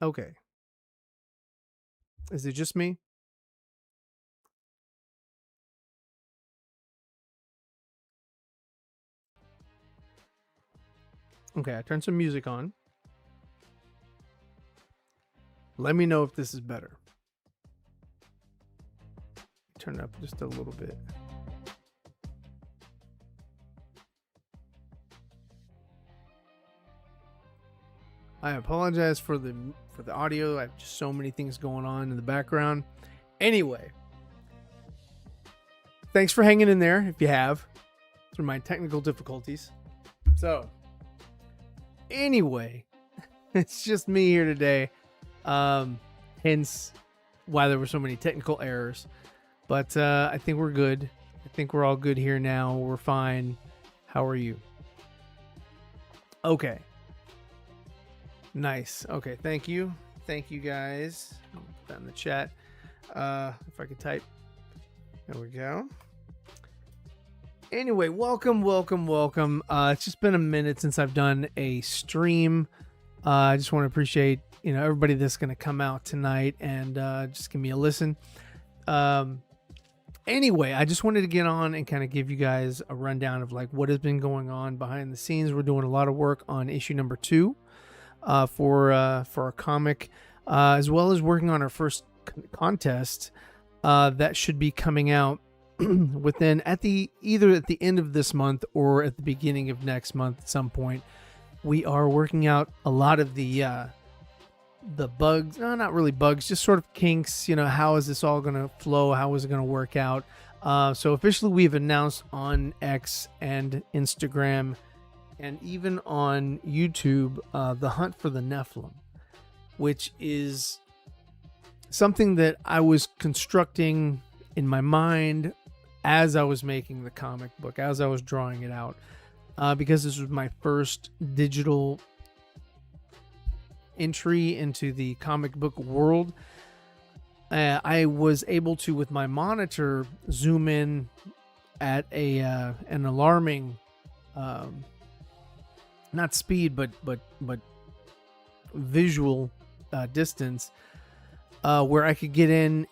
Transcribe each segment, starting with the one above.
Okay. Is it just me? Okay, I turned some music on. Let me know if this is better. Turn it up just a little bit. I apologize for the audio. I have just so many things going on in the background. Anyway, thanks for hanging in there if you have through my technical difficulties. So, anyway, it's just me here today. Hence why there were so many technical errors. But I think we're good. I think we're all good here now. We're fine. How are you? Okay. Nice. Okay, thank you. Thank you guys. I'll put that in the chat. If I could type. There we go. Anyway, welcome. It's just been a minute since I've done a stream. I just want to appreciate, everybody that's going to come out tonight and just give me a listen. Anyway, I just wanted to get on and kind of give you guys a rundown of like what has been going on behind the scenes. We're doing a lot of work on issue number 2 for our comic, as well as working on our first contest that should be coming out within either at the end of this month or at the beginning of next month at some point. We are working out a lot of the bugs, no, not really bugs, just sort of kinks. How is this all going to flow? How is it going to work out? So officially we've announced on X and Instagram and even on YouTube the hunt for the Nephilim, which is something that I was constructing in my mind as I was making the comic book, as I was drawing it out, because this was my first digital entry into the comic book world. I was able to, with my monitor, zoom in at an alarming, not speed, but visual distance, where I could get in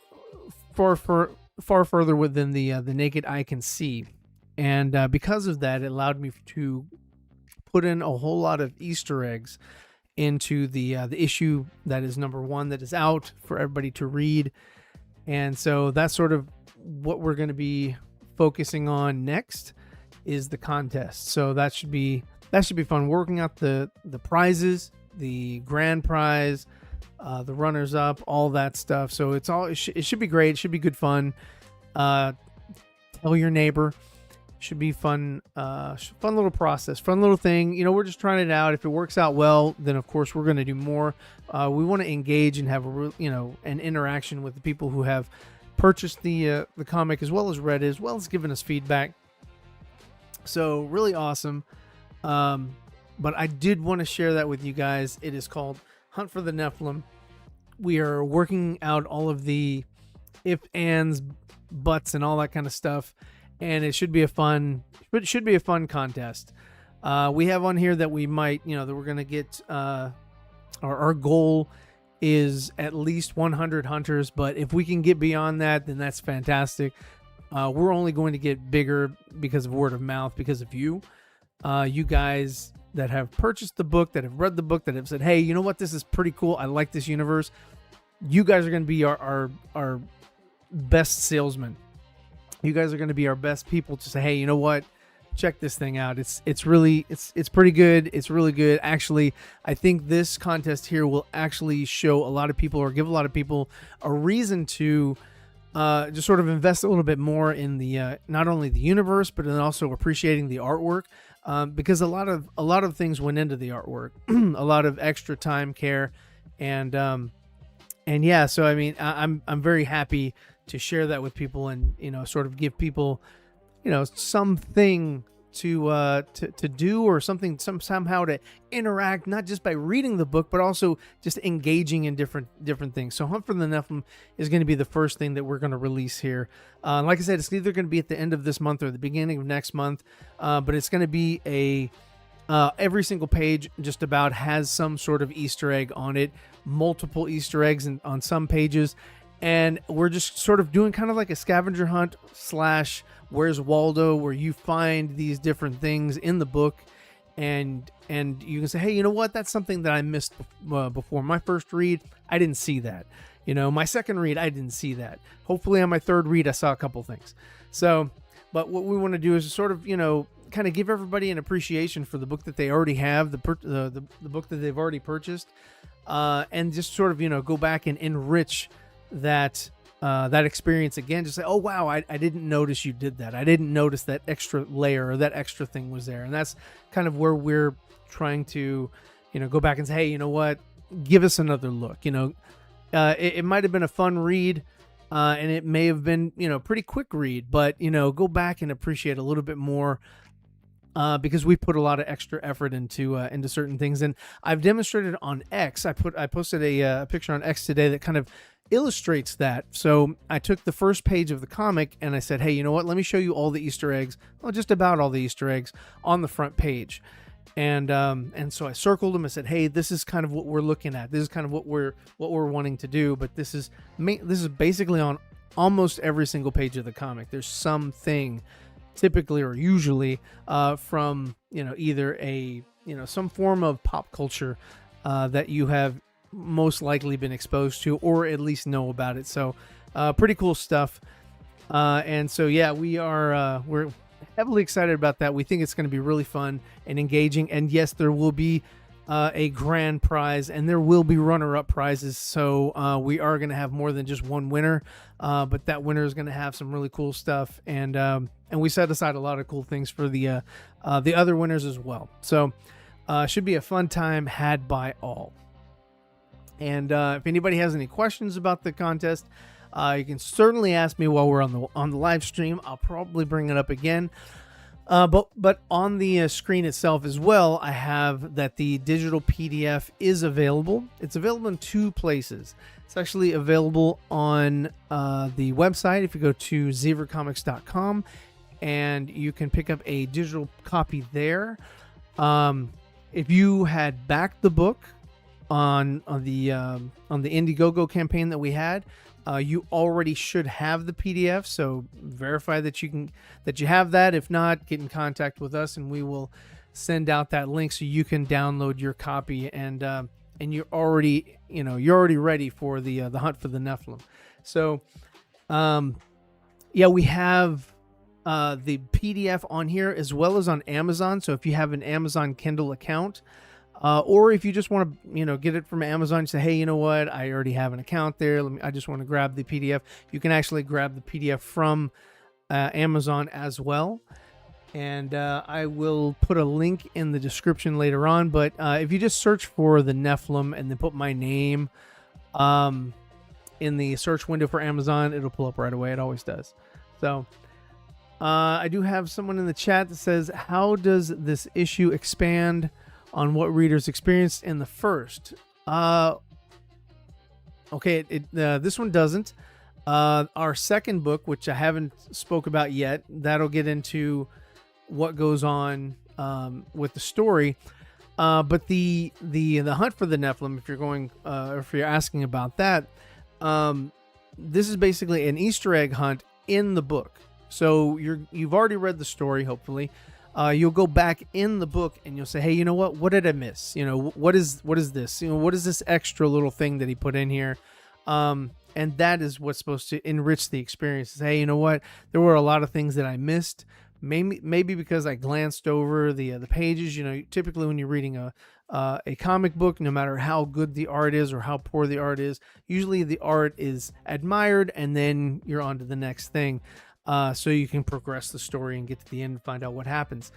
far further within the naked eye can see, and because of that, it allowed me to put in a whole lot of Easter eggs into the issue that is number 1 that is out for everybody to read. And so that's sort of what we're going to be focusing on next is the contest. So that should be fun, working out the prizes, the grand prize, the runners up, all that stuff. So it should be great. It should be good fun. Tell your neighbor. Should be fun little process, fun little thing. We're just trying it out. If it works out well, then of course we're going to do more. We want to engage and have an interaction with the people who have purchased the comic, as well as read it, as well as given us feedback. So really awesome. But I did want to share that with you guys. It is called Hunt for the Nephilim. We are working out all of the if, ands, buts, and all that kind of stuff. And it should be a fun contest. We have on here that we might, that we're going to get, our goal is at least 100 hunters. But if we can get beyond that, then that's fantastic. We're only going to get bigger because of word of mouth, because of you guys that have purchased the book, that have read the book, that have said, hey, you know what, this is pretty cool. I like this universe. You guys are going to be our best salesmen. You guys are going to be our best people to say, hey, you know what? Check this thing out. It's pretty good. It's really good. Actually, I think this contest here will actually show a lot of people, or give a lot of people, a reason to just sort of invest a little bit more in the not only the universe, but then also appreciating the artwork, because a lot of things went into the artwork, a lot of extra time, care, and yeah. So I mean, I'm very happy to share that with people, and sort of give people something to do, or something somehow to interact, not just by reading the book, but also just engaging in different things. So Hunt for the Nephilim is going to be the first thing that we're going to release here. Like I said, it's either going to be at the end of this month or the beginning of next month, but it's going to be Every single page just about has some sort of Easter egg on it, multiple Easter eggs on some pages. And we're just sort of doing kind of like a scavenger hunt / Where's Waldo, where you find these different things in the book. And you can say, hey, you know what? That's something that I missed before. My first read, I didn't see that. My second read, I didn't see that. Hopefully on my third read, I saw a couple things. So, but what we want to do is sort of, kind of give everybody an appreciation for the book that they already have, the book that they've already purchased, and just sort of, go back and enrich that experience again. Just say, oh, wow, I didn't notice you did that. I didn't notice that extra layer or that extra thing was there. And that's kind of where we're trying to, go back and say, hey, you know what? Give us another look. It might have been a fun read, and it may have been, pretty quick read, but, go back and appreciate a little bit more, because we put a lot of extra effort into certain things. And I've demonstrated on X. I posted a picture on X today that kind of illustrates that. So I took the first page of the comic and I said, hey, you know what? Let me show you all the Easter eggs. Well, just about all the Easter eggs on the front page. And so I circled them. I said, hey, this is kind of what we're looking at. This is kind of what we're wanting to do. But this is basically on almost every single page of the comic. There's something, typically or usually, from either some form of pop culture that you have most likely been exposed to, or at least know about it. So pretty cool stuff. And so yeah, we're heavily excited about that. We think it's going to be really fun and engaging. And yes, there will be a grand prize, and there will be runner-up prizes. So we are going to have more than just one winner, but that winner is going to have some really cool stuff. And we set aside a lot of cool things for the other winners as well. So should be a fun time had by all. And if anybody has any questions about the contest, you can certainly ask me while we're on the live stream. I'll probably bring it up again. But on the screen itself as well, I have that the digital PDF is available. It's available in two places. It's actually available on the website. If you go to ZeeverComics.com, and you can pick up a digital copy there. If you had backed the book on the Indiegogo campaign that we had, you already should have the PDF, so verify that you have that. If not, get in contact with us and we will send out that link so you can download your copy, and you're already ready for the hunt for the Nephilim. So we have the PDF on here as well as on Amazon. So if you have an Amazon Kindle account, or if you just want to, get it from Amazon, you say, hey, you know what? I already have an account there. I just want to grab the PDF. You can actually grab the PDF from Amazon as well. And I will put a link in the description later on. But if you just search for the Nephilim and then put my name in the search window for Amazon, it'll pull up right away. It always does. So I do have someone in the chat that says, how does this issue expand on what readers experienced in the first? Okay, this one doesn't. Our second book, which I haven't spoke about yet, that'll get into what goes on with the story. But the hunt for the Nephilim, if you're asking about that, this is basically an Easter egg hunt in the book. So you've already read the story, hopefully. You'll go back in the book and you'll say, hey, you know what? What did I miss? What is this? What is this extra little thing that he put in here? And that is what's supposed to enrich the experience. Hey, you know what? There were a lot of things that I missed. Maybe because I glanced over the pages. Typically when you're reading a comic book, no matter how good the art is or how poor the art is, usually the art is admired and then you're on to the next thing. So you can progress the story and get to the end and find out what happens.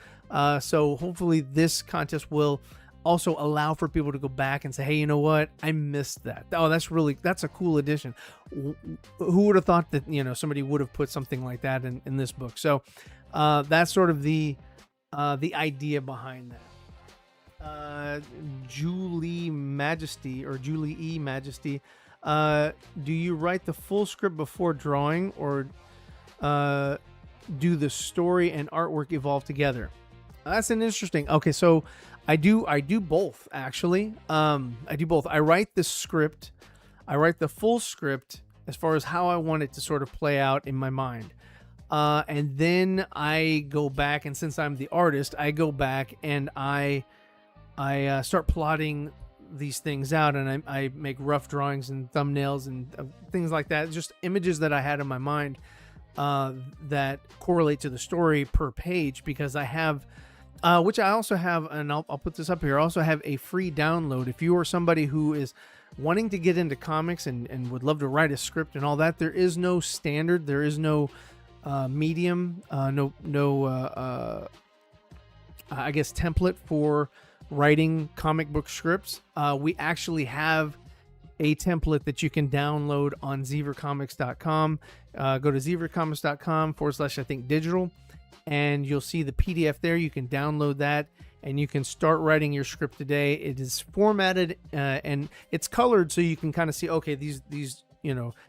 So hopefully this contest will also allow for people to go back and say, hey, you know what? I missed that. Oh, that's a cool addition. Who would have thought that, somebody would have put something like that in this book? So that's sort of the idea behind that. Julie E. Majesty, do you write the full script before drawing, or do the story and artwork evolve together? That's an interesting. Okay, so I do both actually. I do both. I write the script. I write the full script as far as how I want it to sort of play out in my mind. And then I go back, and since I'm the artist, I go back and I start plotting these things out, and I make rough drawings and thumbnails and things like that. Just images that I had in my mind that correlate to the story per page, because I have, which I also have, and I'll put this up here. I also have a free download. If you are somebody who is wanting to get into comics and would love to write a script and all that, there is no standard. There is no medium, I guess, template for writing comic book scripts. We actually have a template that you can download on ZeeverComics.com. Go to ZeeverComics.com/I think digital, and you'll see the PDF there. You can download that, and you can start writing your script today. It is formatted and it's colored, so you can kind of see, okay, these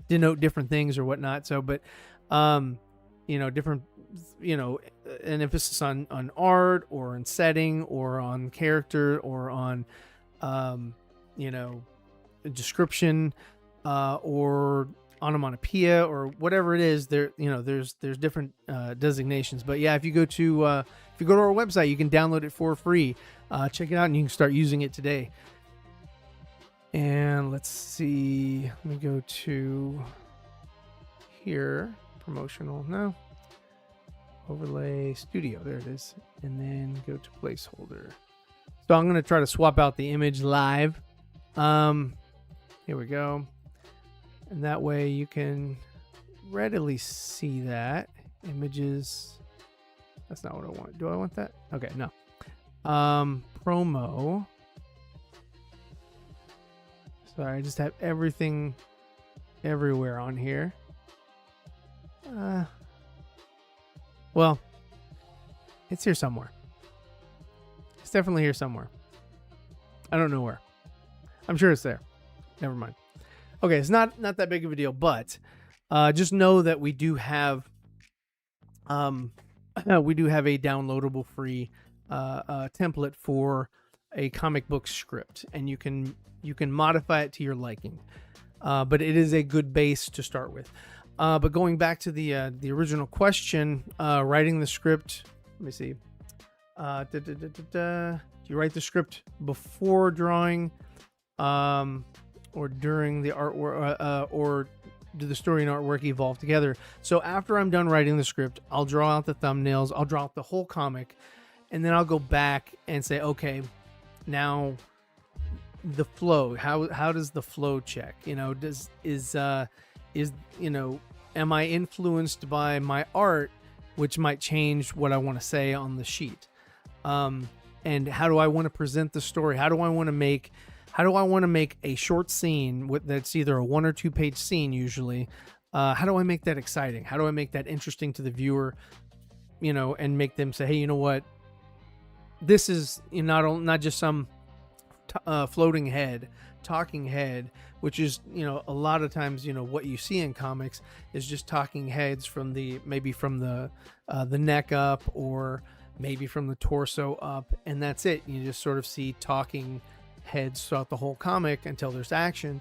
denote different things or whatnot. So, but different, an emphasis on art or on setting or on character or on, description or onomatopoeia or whatever it is. There, there's different designations. But yeah, if you go to our website, you can download it for free. Check it out, and you can start using it today. And let's see. Let me go to here. Promotional, no, overlay studio, there it is, and then go to placeholder. So I'm going to try to swap out the image live. Here we go, and that way you can readily see that images. That's not what I want. Do I want that? Okay, no. Promo. Sorry, I just have everything everywhere on here. Well, it's here somewhere. It's definitely here somewhere. I don't know where. I'm sure it's there. Never mind. Okay, it's not that big of a deal, but just know that we do have a downloadable free template for a comic book script, and you can modify it to your liking. But it is a good base to start with. But going back to the original question, writing the script. Let me see. Do you write the script before drawing, or during the artwork, or do the story and artwork evolve together? So after I'm done writing the script, I'll draw out the thumbnails. I'll draw out the whole comic, and then I'll go back and say, okay, now the flow. How does the flow check? Am I influenced by my art, which might change what I want to say on the sheet? And how do I want to present the story? How do I want to make a short scene that's either a 1 or 2 page scene usually? How do I make that exciting? How do I make that interesting to the viewer? And make them say, hey, you know what? This is not just some floating head, talking head, which is a lot of times what you see in comics is just talking heads from the neck up, or maybe from the torso up, and that's it. You just sort of see talking heads throughout the whole comic until there's action.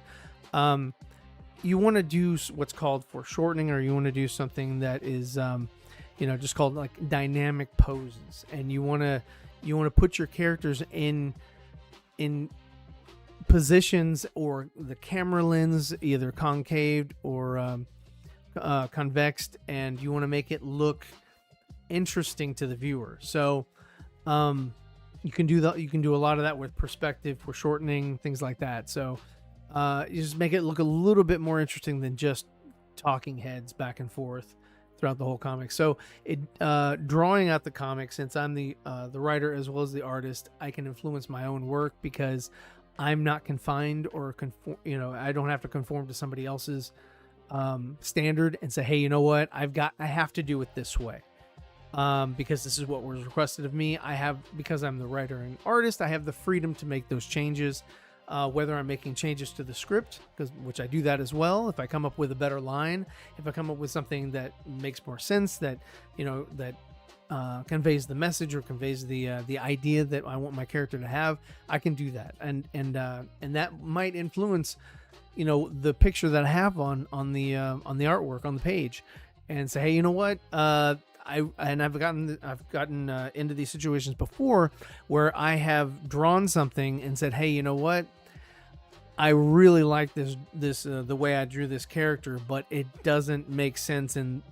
You want to do what's called foreshortening, or you want to do something that is just called like dynamic poses, and you want to put your characters in positions, or the camera lens either concaved or convexed, and you want to make it look interesting to the viewer. So you can do that. You can do a lot of that with perspective, foreshortening, things like that. So you just make it look a little bit more interesting than just talking heads back and forth throughout the whole comic. So drawing out the comic, since I'm the writer as well as the artist, I can influence my own work because I'm not confined or I don't have to conform to somebody else's standard and say, hey, you know what, I have to do it this way because this is what was requested of me. Because I'm the writer and artist, I have the freedom to make those changes, whether I'm making changes to the script, which I do that as well. If I come up with a better line, if I come up with something that makes more sense, that that conveys the message or conveys the idea that I want my character to have, I can do that, and that might influence, the picture that I have on the artwork on the page, and say, hey, you know what, I've gotten into these situations before where I have drawn something and said, hey, you know what, I really like this the way I drew this character, but it doesn't make sense in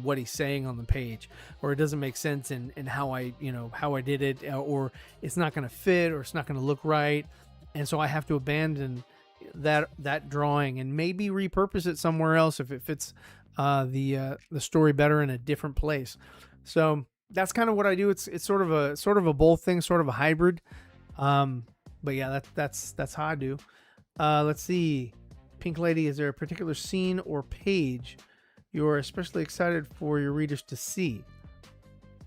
what he's saying on the page, or it doesn't make sense in how I did it, or it's not going to fit, or it's not going to look right, and so I have to abandon that drawing and maybe repurpose it somewhere else if it fits the story better in a different place. So that's kind of what I do. It's sort of a both thing, sort of a hybrid. But yeah, that's how I do. Let's see. Pink Lady, is there a particular scene or page you're especially excited for your readers to see?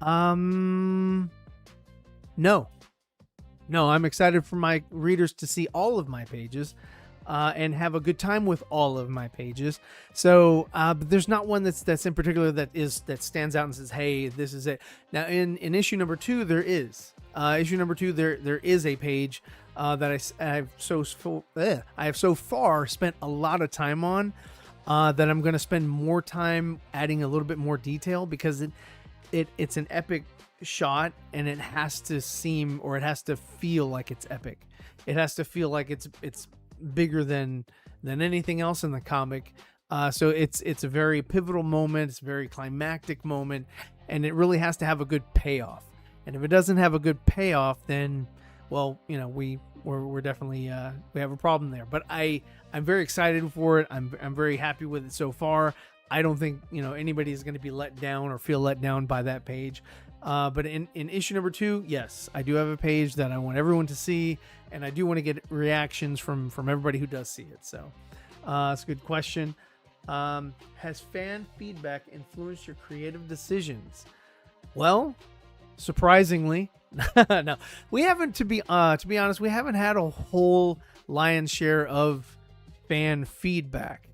No, I'm excited for my readers to see all of my pages, and have a good time with all of my pages. So, but there's not one that's in particular that stands out and says, hey, this is it. Now in issue number 2, there is there is a page that I have so far spent a lot of time on, that I'm going to spend more time adding a little bit more detail, because it's an epic shot, and it has to seem, or it has to feel like it's epic. It has to feel like it's bigger than anything else in the comic. So it's a very pivotal moment. It's a very climactic moment, and it really has to have a good payoff. And if it doesn't have a good payoff, then, well, we're definitely we have a problem there. But I'm very excited for it. I'm very happy with it so far. I don't think anybody is going to be let down or feel let down by that page. But in issue number 2, yes, I do have a page that I want everyone to see, and I do want to get reactions from everybody who does see it. So that's a good question. Has fan feedback influenced your creative decisions? Well, surprisingly, no, we haven't. To be honest, we haven't had a whole lion's share of fan feedback.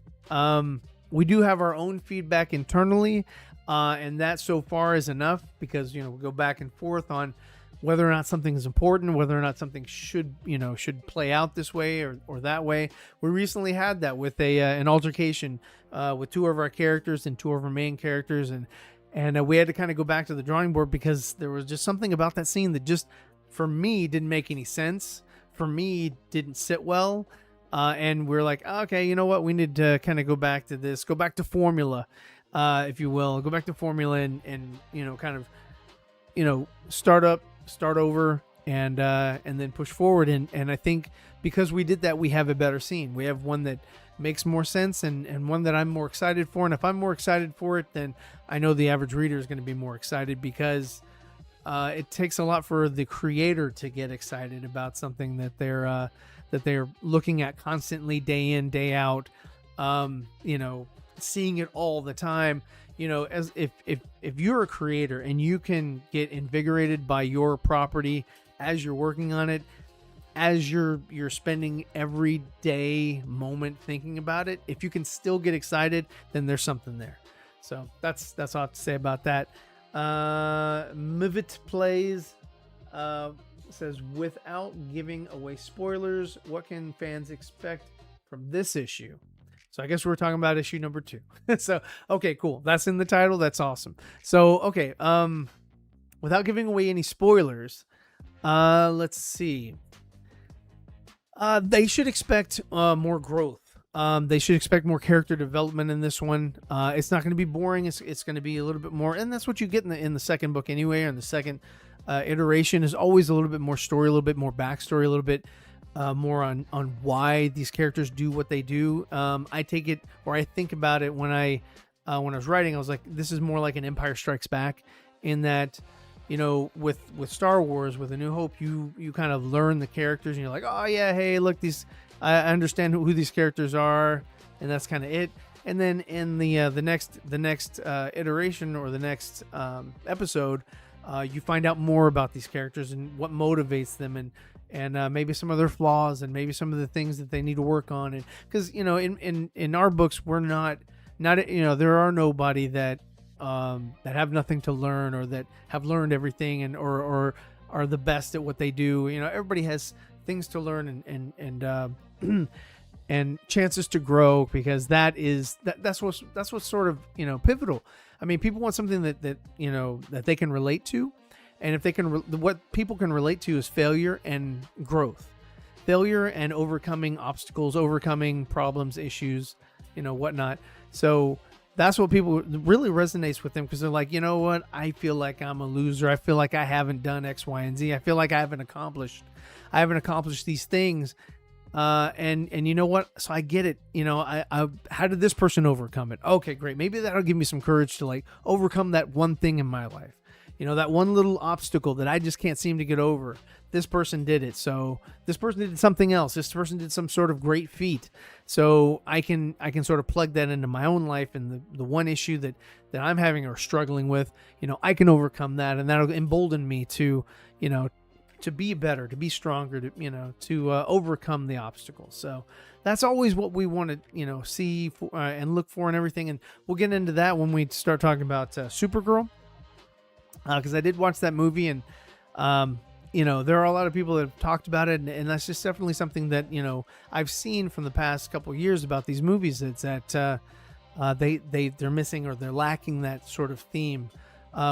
We do have our own feedback internally, and that so far is enough, because we go back and forth on whether or not something is important, whether or not something should play out this way or that way. We recently had that with an altercation with 2 of our characters and 2 of our main characters, and we had to kind of go back to the drawing board, because there was just something about that scene that just, for me, didn't make any sense. For me, didn't sit well. And we're like, okay, you know what? We need to kind of go back to this, go back to formula, if you will, go back to formula and kind of, start over, and then push forward. And I think because we did that, we have a better scene. We have one that makes more sense, and one that I'm more excited for. And if I'm more excited for it, then I know the average reader is going to be more excited, because it takes a lot for the creator to get excited about something that they're looking at constantly, day in, day out, seeing it all the time. As if you're a creator and you can get invigorated by your property as you're working on it, as you're spending every day moment thinking about it, if you can still get excited, then there's something there. So that's all I have to say about that. Mivit Plays says, without giving away spoilers, what can fans expect from this issue? So I guess we're talking about issue number 2. So, okay, cool. That's in the title. That's awesome. So, okay. Without giving away any spoilers, let's see. They should expect more growth. They should expect more character development in this one. It's not going to be boring. It's going to be a little bit more, and that's what you get in the second book anyway. Or in the second iteration is always a little bit more story, a little bit more backstory, a little bit more on why these characters do what they do. I take it, or I think about it when I was writing. I was like, this is more like an Empire Strikes Back, in that, with Star Wars, with A New Hope, you kind of learn the characters, and you're like, oh yeah, hey, look, I understand who these characters are, and that's kind of it. And then in the next iteration, or the next episode, you find out more about these characters and what motivates them, and maybe some of their flaws, and maybe some of the things that they need to work on. And because in our books, we're not there are nobody that that have nothing to learn, or that have learned everything and or are the best at what they do. You know, everybody has things to learn and and chances to grow, because that's what's sort of, you know, pivotal. I mean, people want something that you know, that they can relate to, and if they can, what people can relate to is failure and growth, failure and overcoming obstacles, overcoming problems, issues, you know, whatnot. So that's what people really resonates with them, because they're like, you know what, I feel like I'm a loser. I feel like I haven't done X, Y, and Z. I feel like I haven't accomplished these things. And you know what? So I get it. You know, I how did this person overcome it? Okay, great. Maybe that'll give me some courage to like overcome that one thing in my life. You know, that one little obstacle that I just can't seem to get over. This person did it. So this person did something else. This person did some sort of great feat. So I can sort of plug that into my own life, and the one issue that I'm having or struggling with, you know, I can overcome that, and that'll embolden me to, you know, to be better, to be stronger, to, you know, to overcome the obstacles. So that's always what we want to, you know, see for, and look for and everything. And we'll get into that when we start talking about Supergirl, because I did watch that movie, and you know, there are a lot of people that have talked about it, and that's just definitely something that, you know, I've seen from the past couple of years about these movies. It's that they're missing, or they're lacking that sort of theme,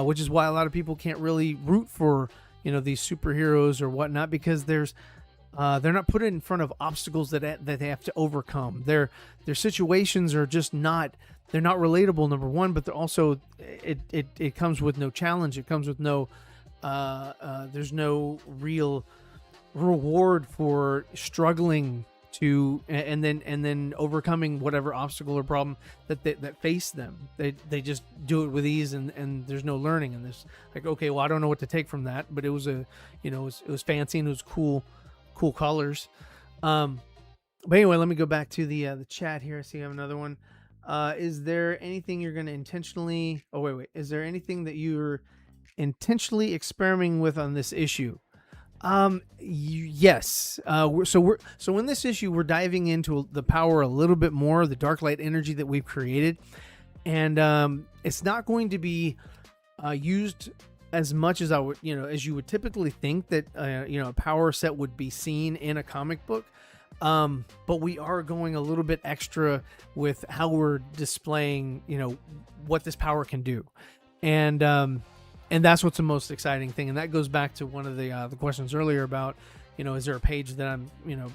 which is why a lot of people can't really root for, you know, these superheroes or whatnot, because they're not put in front of obstacles that they have to overcome. Their situations are just not, they're not relatable, number one, but they're also, it comes with no challenge. It comes with no, there's no real reward for struggling to, and then overcoming whatever obstacle or problem that face them. They just do it with ease, and there's no learning in this. Like, okay, well, I don't know what to take from that, but it was it was fancy, and it was cool colors. But anyway, let me go back to the chat here. I see I have another one. Is there anything you're going to intentionally? Oh wait. Is there anything that you're intentionally experimenting with on this issue? Yes. So in this issue, we're diving into the power a little bit more, the dark light energy that we've created, and it's not going to be used as much as as you would typically think that a power set would be seen in a comic book. But we are going a little bit extra with how we're displaying, what this power can do, and that's what's the most exciting thing. And that goes back to one of the questions earlier about, is there a page that I'm,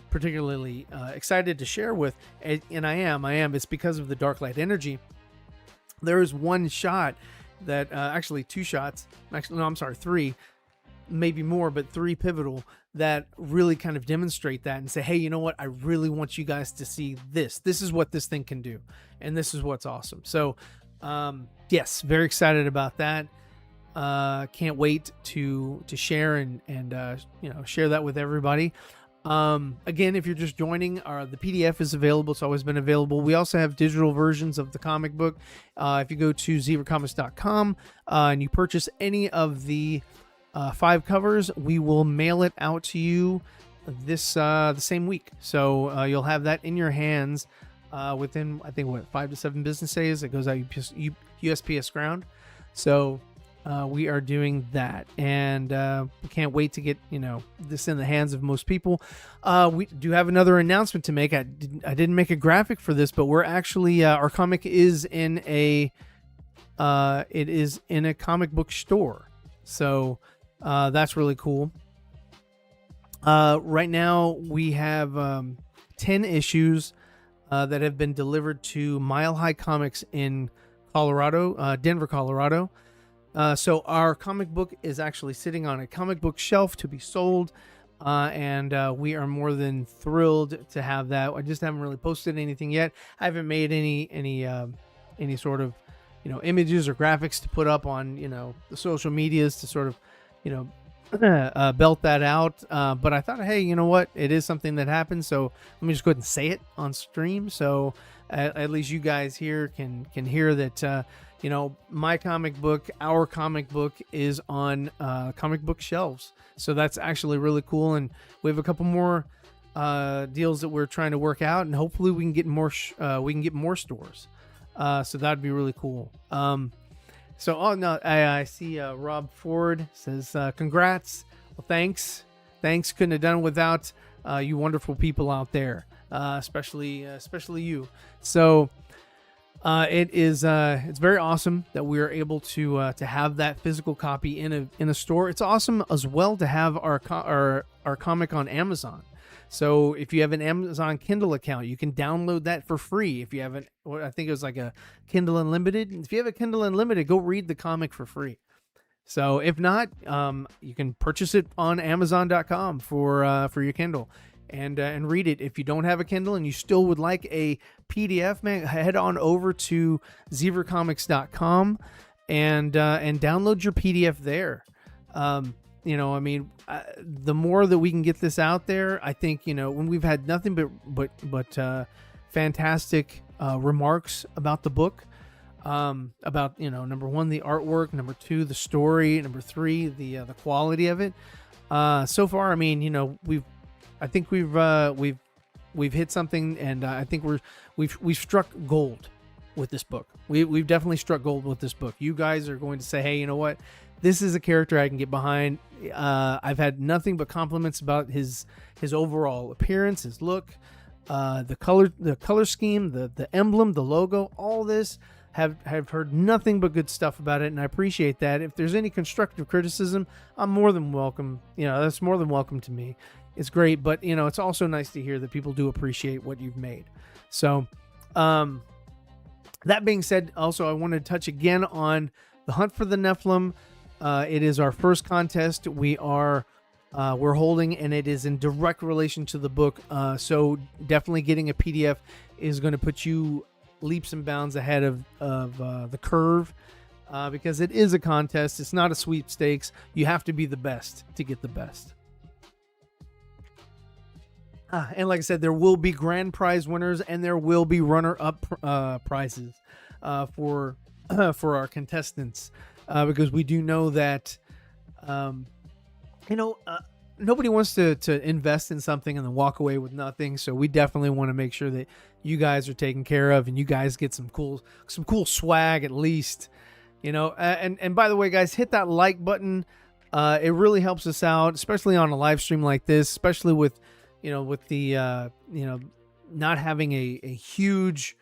particularly excited to share with? And I am. It's because of the dark light energy. There is one shot that, actually two shots, three, maybe more, but three pivotal that really kind of demonstrate that and say, hey, you know what? I really want you guys to see this. This is what this thing can do. And this is what's awesome. So, yes, very excited about that. Can't wait to share and share that with everybody. Again, if you're just joining, the PDF is available. It's always been available. We also have digital versions of the comic book. If you go to ZeeverComics.com and you purchase any of the 5 covers, we will mail it out to you this the same week. So you'll have that in your hands within, I think, 5 to 7 business days. It goes out USPS ground. So we are doing that, and we can't wait to get this in the hands of most people. We do have another announcement to make. I didn't make a graphic for this, but we're actually our comic is in a comic book store. So that's really cool. Right now we have 10 issues that have been delivered to Mile High Comics in Colorado, Denver, Colorado. So our comic book is actually sitting on a comic book shelf to be sold, and we are more than thrilled to have that. I just haven't really posted anything yet. I haven't made any sort of images or graphics to put up on the social medias to sort of belt that out. But I thought, hey, you know what? It is something that happens, so let me just go ahead and say it on stream, so at least you guys here can hear that. My comic book, our comic book is on comic book shelves. So that's actually really cool. And we have a couple more deals that we're trying to work out, and hopefully we can get more stores. So that'd be really cool. So, oh no, I see Rob Ford says, congrats. Well, thanks. Couldn't have done it without you wonderful people out there, especially you. So it's very awesome that we are able to have that physical copy in a store. It's awesome as well to have our comic on Amazon. So if you have an Amazon Kindle account, you can download that for free. If you haven't, I think it was like a Kindle Unlimited. If you have a Kindle Unlimited, go read the comic for free. So if not, you can purchase it on Amazon.com for your Kindle and read it. If you don't have a Kindle and you still would like a PDF, man, head on over to ZeeverComics.com and download your PDF there. The more that we can get this out there, I think, when we've had nothing but fantastic remarks about the book, about, number one, the artwork, number two, the story, number three, the quality of it. So far, I mean, we've hit something, and I think we've struck gold with this book. We've definitely struck gold with this book. You guys are going to say, hey, you know what? This is a character I can get behind. I've had nothing but compliments about his overall appearance, his look, the color scheme, the emblem, the logo. All this have heard nothing but good stuff about it, and I appreciate that. If there's any constructive criticism, I'm more than welcome. That's more than welcome to me. It's great, but it's also nice to hear that people do appreciate what you've made. So, that being said, also I wanted to touch again on the Hunt for the Nephilim. It is our first contest we're holding, and it is in direct relation to the book. So definitely getting a PDF is going to put you leaps and bounds ahead of the curve, because it is a contest. It's not a sweepstakes. You have to be the best to get the best. And like I said, there will be grand prize winners, and there will be runner-up prizes for our contestants. Because we do know that, nobody wants to invest in something and then walk away with nothing. So we definitely want to make sure that you guys are taken care of and you guys get some cool swag at least. And by the way, guys, hit that like button. It really helps us out, especially on a live stream like this, especially with the not having a huge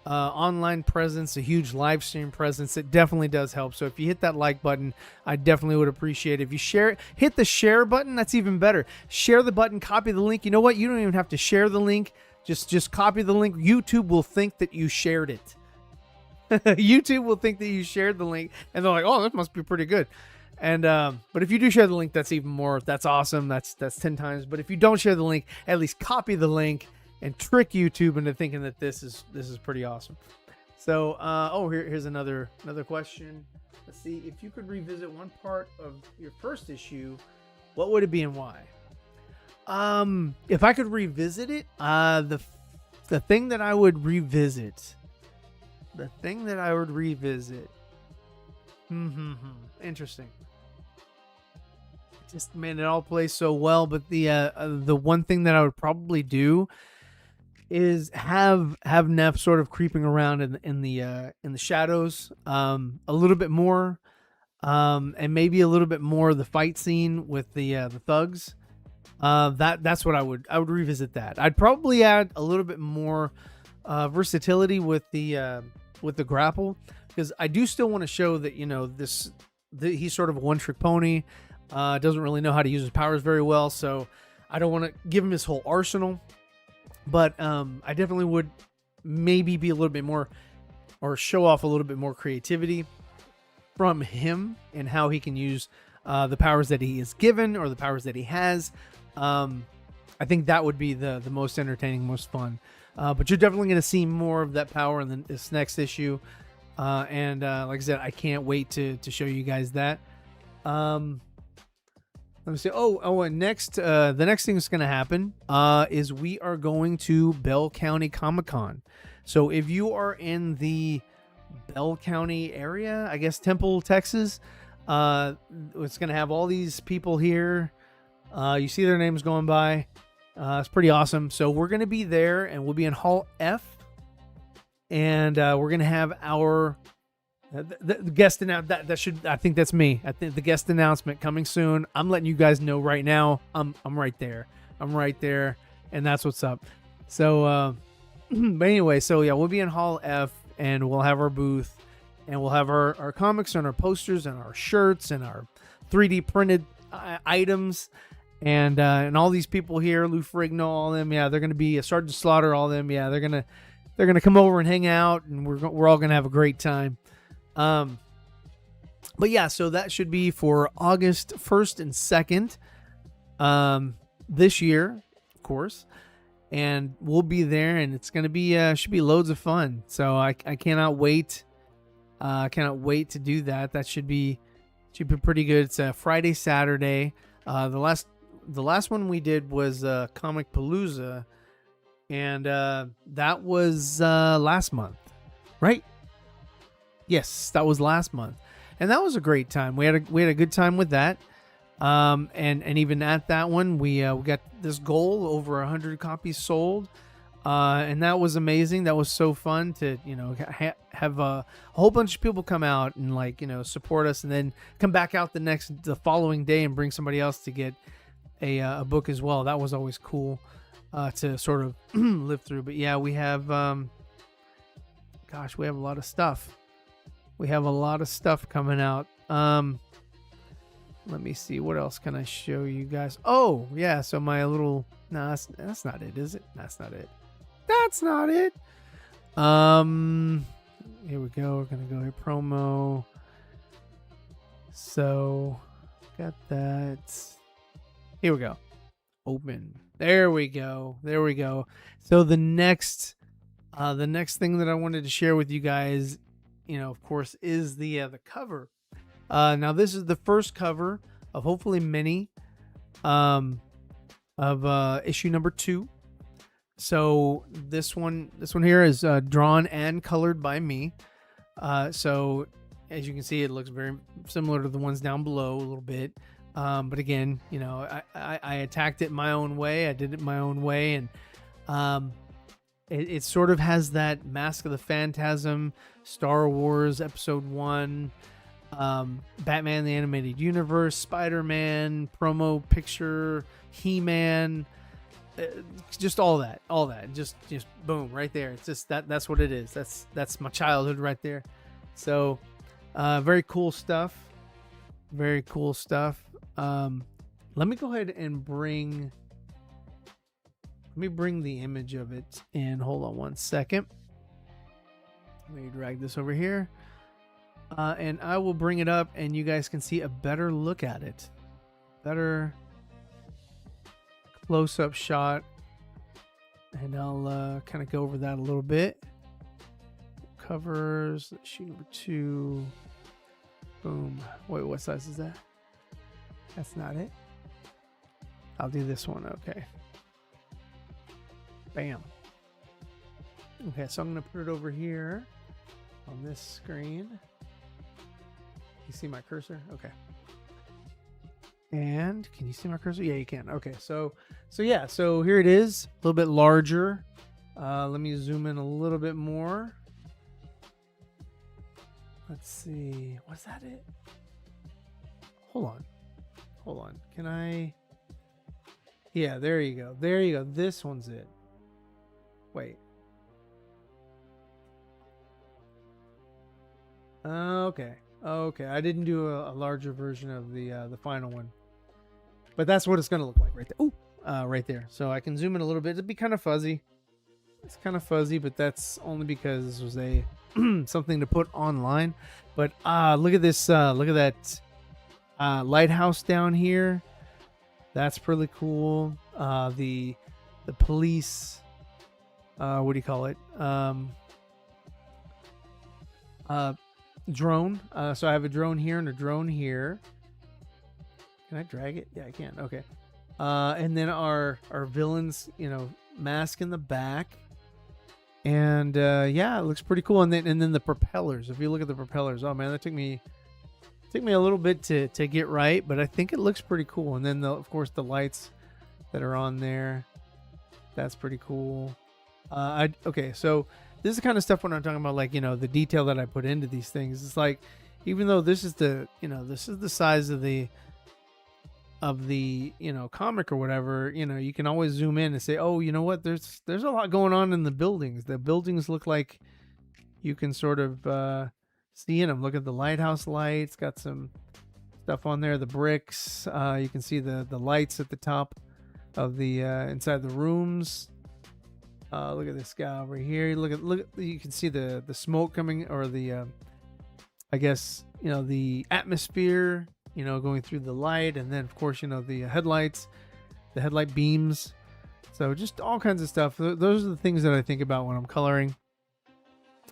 online presence, a huge live stream presence. It definitely does help. So if you hit that like button, I definitely would appreciate it. If you share, hit the share button. That's even better. Share the button, copy the link. You know what? You don't even have to share the link. Just copy the link. YouTube will think that you shared it. YouTube will think that you shared the link, and they're like, "Oh, that must be pretty good." And but if you do share the link, that's even more. That's awesome. That's 10 times. But if you don't share the link, at least copy the link and trick YouTube into thinking that this is pretty awesome. So, here's another question. Let's see, if you could revisit one part of your first issue, what would it be and why? If I could revisit it, the thing that I would revisit. Interesting. Just, man, it all plays so well. But the one thing that I would probably do is have Neff sort of creeping around in the shadows a little bit more, and maybe a little bit more of the fight scene with the thugs. That's what I would revisit that. I'd probably add a little bit more versatility with the grapple, because I do still want to show that he's sort of a one-trick pony, doesn't really know how to use his powers very well, so I don't want to give him his whole arsenal. But I definitely would maybe be a little bit more, or show off a little bit more creativity from him and how he can use the powers that he is given, or the powers that he has. I think that would be the most entertaining, most fun. But you're definitely going to see more of that power in this next issue. And like I said, I can't wait to show you guys that. Let me see. And next, the next thing that's going to happen is we are going to Bell County Comic-Con. So if you are in the Bell County area, I guess Temple, Texas, it's going to have all these people here. You see their names going by. It's pretty awesome. So we're going to be there, and we'll be in Hall F. And we're going to have our The guest announcement that should, I think that's me. I think the guest announcement coming soon. I'm letting you guys know right now. I'm right there. I'm right there, and that's what's up. So, but anyway, so yeah, we'll be in Hall F, and we'll have our booth, and we'll have our comics and our posters and our shirts and our 3D printed items, and all these people here, Lou Ferrigno, all them. Yeah, they're gonna be Sergeant Slaughter, all them. Yeah, they're gonna come over and hang out, and we're all gonna have a great time. But yeah, so that should be for August 1st and 2nd, this year, of course, and we'll be there, and it's going to be, should be loads of fun. So I cannot wait. Cannot wait to do that. That should be pretty good. It's a Friday, Saturday. The last one we did was, Comic Palooza, and, that was, last month, right? Yes, that was last month, and that was a great time. We had a good time with that, and even at that one, we got this goal over 100 copies sold, and that was amazing. That was so fun to have a whole bunch of people come out and support us, and then come back out the following day and bring somebody else to get a book as well. That was always cool to sort of live through. But yeah, we have we have a lot of stuff. We have a lot of stuff coming out. Let me see. What else can I show you guys? Oh, yeah. So my little... No, that's not it, is it? That's not it. That's not it. Here we go. We're going to go here. Promo. So, got that. Here we go. Open. There we go. There we go. So the next thing that I wanted to share with you guys, of course, is the cover. Now this is the first cover of hopefully many of issue number 2. So this one here is drawn and colored by me. So as you can see, it looks very similar to the ones down below a little bit. But again, I attacked it my own way. I did it my own way, and it sort of has that Mask of the Phantasm, Star Wars Episode 1, Batman the Animated Universe, Spider-Man, promo picture, He-Man, just all that, just boom, right there. It's just that's what it is. That's my childhood right there. So, very cool stuff. Very cool stuff. Let me go ahead and bring the image of it in. Hold on one second. Let me drag this over here. And I will bring it up and you guys can see a better look at it. Better close-up shot. And I'll kind of go over that a little bit. Covers, issue number 2. Boom. Wait, what size is that? That's not it. I'll do this one. Okay. Bam. Okay, so I'm going to put it over here on this screen. You see my cursor? Okay. And can you see my cursor? Yeah, you can. Okay, so yeah, so here it is, a little bit larger. Let me zoom in a little bit more. Let's see. Was that it? Hold on. Can I? Yeah, there you go. There you go. This one's it. Wait. Okay. I didn't do a larger version of the final one, but that's what it's gonna look like right there. Oh, right there. So I can zoom in a little bit. It'd be kind of fuzzy. It's kind of fuzzy, but that's only because this was a something to put online. But look at this. Look at that lighthouse down here. That's pretty cool. The police. What do you call it? Drone. So I have a drone here and a drone here. Can I drag it? Yeah, I can. Okay. And then our villains, mask in the back. And yeah, it looks pretty cool. And then the propellers. If you look at the propellers, oh man, that took me a little bit to get right, but I think it looks pretty cool. And then of course the lights that are on there, that's pretty cool. Okay, so this is the kind of stuff when I'm talking about, like, the detail that I put into these things. It's like, even though this is the size of the comic or whatever, you can always zoom in and say, oh, you know what, there's a lot going on in the buildings. The buildings look like you can sort of see in them. Look at the lighthouse lights, got some stuff on there, the bricks. You can see the lights at the top of the inside the rooms. Look at this guy over here. Look at, you can see the smoke coming, or the I guess the atmosphere, going through the light, and then of course the headlights, the headlight beams. So just all kinds of stuff. Those are the things that I think about when I'm coloring.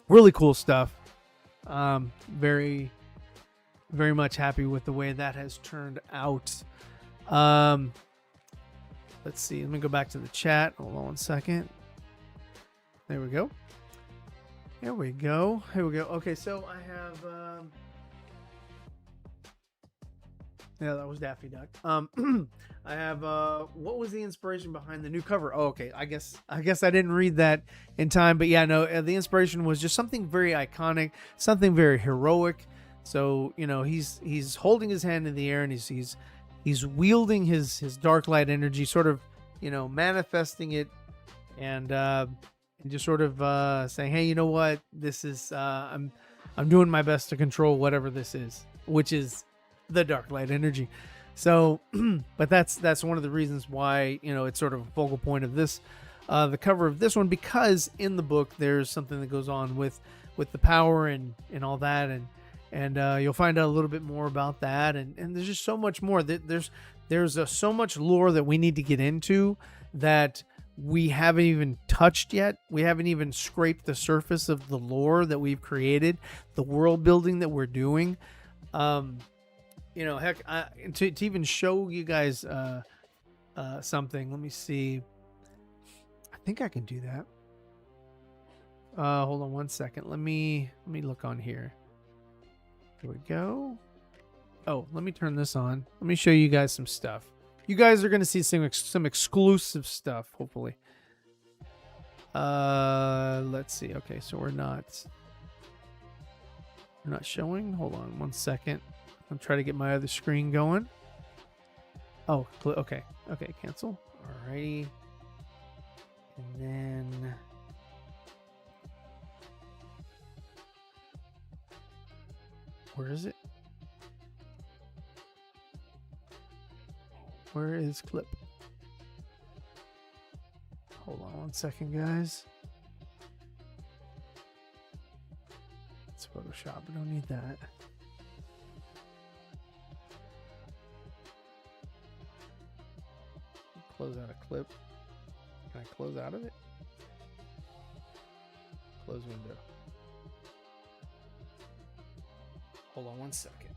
Really cool stuff. Very, very much happy with the way that has turned out. Let's see. Let me go back to the chat. Hold on 1 second. There we go. Here we go. Okay, so I have yeah, that was Daffy Duck. I have what was the inspiration behind the new cover? Oh, okay. I guess I didn't read that in time, but yeah, no, the inspiration was just something very iconic, something very heroic. So, he's holding his hand in the air, and he's wielding his dark light energy, sort of, manifesting it, and just sort of saying, hey, you know what? This is I'm doing my best to control whatever this is, which is the dark light energy. So, but that's one of the reasons why it's sort of a focal point of this, the cover of this one, because in the book there's something that goes on with the power and all that, and you'll find out a little bit more about that, and there's just so much more. There's so much lore that we need to get into that we haven't even touched yet. We haven't even scraped the surface of the lore that we've created, the world building that we're doing. Heck, to even show you guys something. Let me see. I think I can do that. Hold on 1 second. Let me look on here. Here we go. Oh, let me turn this on. Let me show you guys some stuff. You guys are going to see some exclusive stuff, hopefully. Let's see. Okay, so we're not showing. Hold on 1 second. I'm trying to get my other screen going. Oh, okay. Okay, cancel. Alrighty. And then where is it? Where is clip? Hold on 1 second, guys. It's Photoshop. I don't need that. Close out a clip. Can I close out of it? Close window. Hold on 1 second.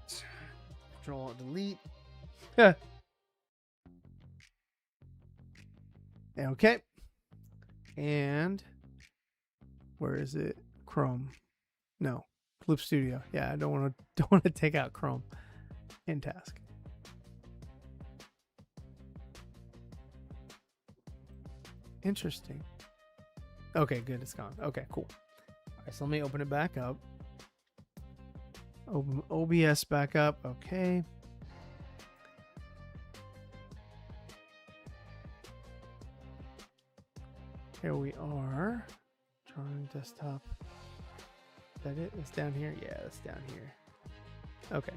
Control Alt Delete. Okay. And where is it? Chrome. No. Clip Studio. Yeah, I don't want to take out Chrome in Task. Interesting. Okay, good. It's gone. Okay, cool. All right, so let me open it back up. Open OBS back up. Okay. Here we are. Drawing desktop. Is that it? It's down here? Yeah, it's down here. Okay.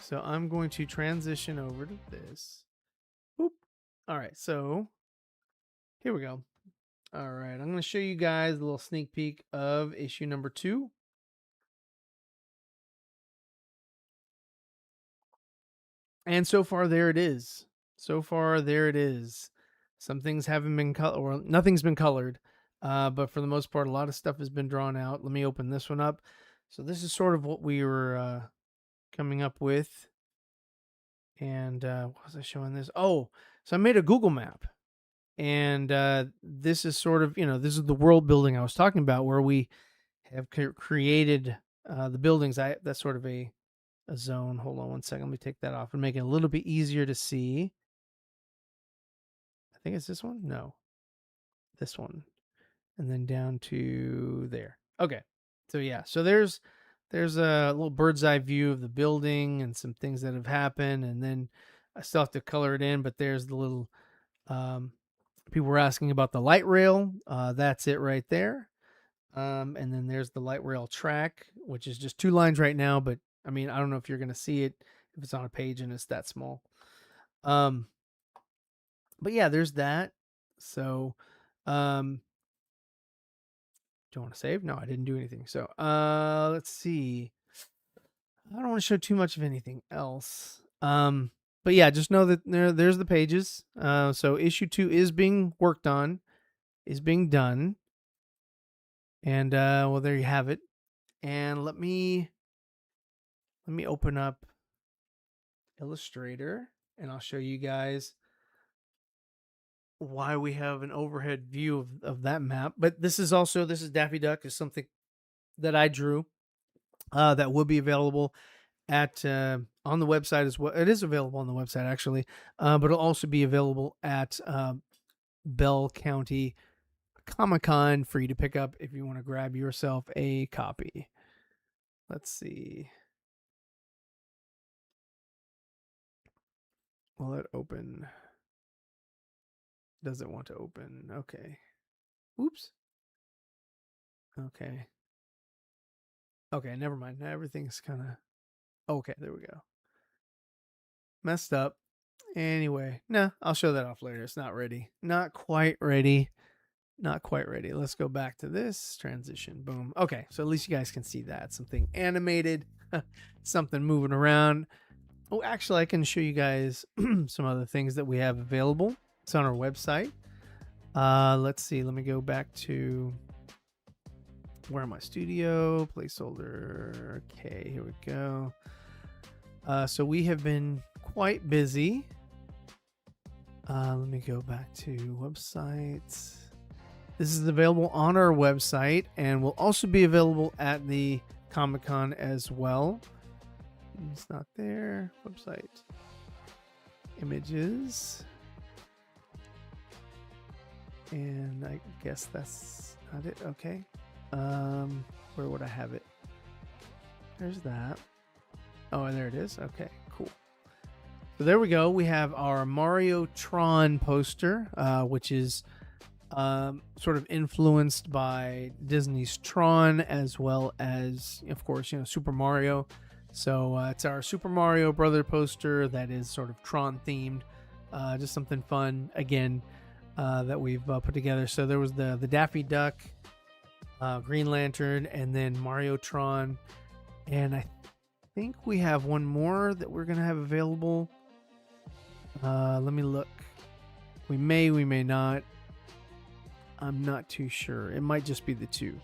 So I'm going to transition over to this. Boop. All right, so here we go. All right, I'm going to show you guys a little sneak peek of issue number 2. And so far, there it is. So far, there it is. Some things haven't been colored, or nothing's been colored. But for the most part, a lot of stuff has been drawn out. Let me open this one up. So this is sort of what we were coming up with. And what was I showing this? Oh, so I made a Google map. And this is sort of, this is the world building I was talking about, where we have created the buildings. That's sort of a zone. Hold on 1 second. Let me take that off and make it a little bit easier to see. I think it's this one. No, this one. and then down to there. Okay, so yeah, so there's a little bird's eye view of the building and some things that have happened, and then I still have to color it in, but there's the little people were asking about the light rail. That's it right there. And then there's the light rail track, which is just 2 lines right now, but I mean, I don't know if you're going to see it if it's on a page and it's that small. But yeah, there's that. So, do you want to save? No, I didn't do anything. So, let's see. I don't want to show too much of anything else. But yeah, just know that there's the pages. So issue 2 is being worked on, is being done. And well, there you have it. And let me open up Illustrator, and I'll show you guys why we have an overhead view of that map. But this is Daffy Duck, is something that I drew that will be available at on the website as well. It is available on the website actually, but it'll also be available at Bell County Comic-Con for you to pick up if you want to grab yourself a copy. Let's see. Will it open? Does it want to open? Okay. Oops. Okay. Okay, never mind. Now everything's kind of... Okay, there we go. Messed up. Anyway, no, I'll show that off later. It's not ready. Not quite ready. Not quite ready. Let's go back to this transition. Boom. Okay, so at least you guys can see that. Something animated. Something moving around. Oh, actually, I can show you guys some other things that we have available. It's on our website. Let's see. Let me go back to... Where am I? Studio, placeholder. Okay, here we go. So we have been quite busy. Let me go back to websites. This is available on our website and will also be available at the Comic-Con as well. It's not there. Website. Images. And I guess that's not it. Okay. Where would I have it? There's that. Oh, and there it is. Okay, cool. So there we go. We have our Mario Tron poster, which is sort of influenced by Disney's Tron, as well as, of course, Super Mario. So it's our Super Mario Brother poster that is sort of Tron themed. Just something fun again that we've put together. So there was the Daffy Duck, Green Lantern, and then Mario Tron, and I think we have one more that we're gonna have available. Let me look. We may not. I'm not too sure. It might just be the 2.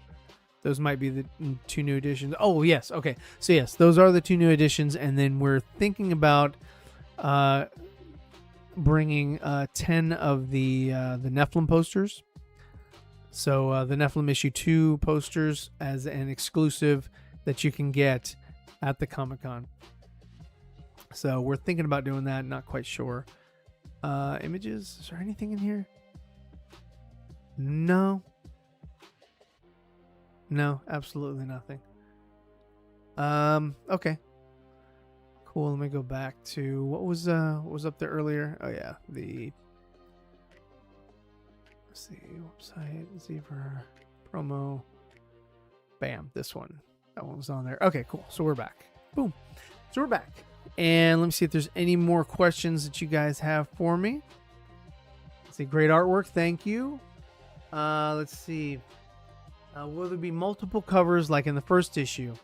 Those might be the 2 new editions. Oh yes, okay. So yes, those are the 2 new editions, and then we're thinking about bringing 10 of the Nephilim posters. So the Nephilim issue 2 posters as an exclusive that you can get at the Comic-Con. So we're thinking about doing that. Not quite sure. Images. Is there anything in here? No. No, absolutely nothing. Okay. Cool. Let me go back to what was up there earlier. Oh yeah, the... Let's see, website, Zever, promo, bam, this one. That one was on there. Okay, cool. So we're back. Boom. So we're back. And let me see if there's any more questions that you guys have for me. Let's see, great artwork. Thank you. Let's see. Will there be multiple covers like in the first issue?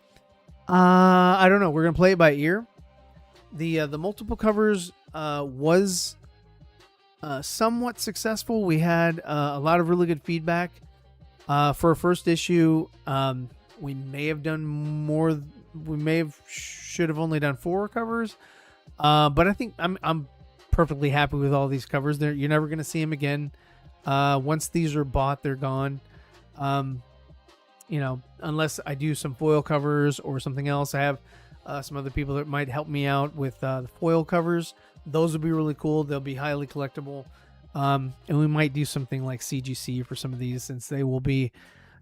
I don't know. We're going to play it by ear. The multiple covers was... somewhat successful. We had a lot of really good feedback for a first issue. We may have done more. We should have only done 4 covers, but I think I'm perfectly happy with all these covers. You're never going to see them again. Once these are bought, they're gone. Unless I do some foil covers or something else. I have some other people that might help me out with the foil covers. Those will be really cool. They'll be highly collectible. And we might do something like CGC for some of these, since they will be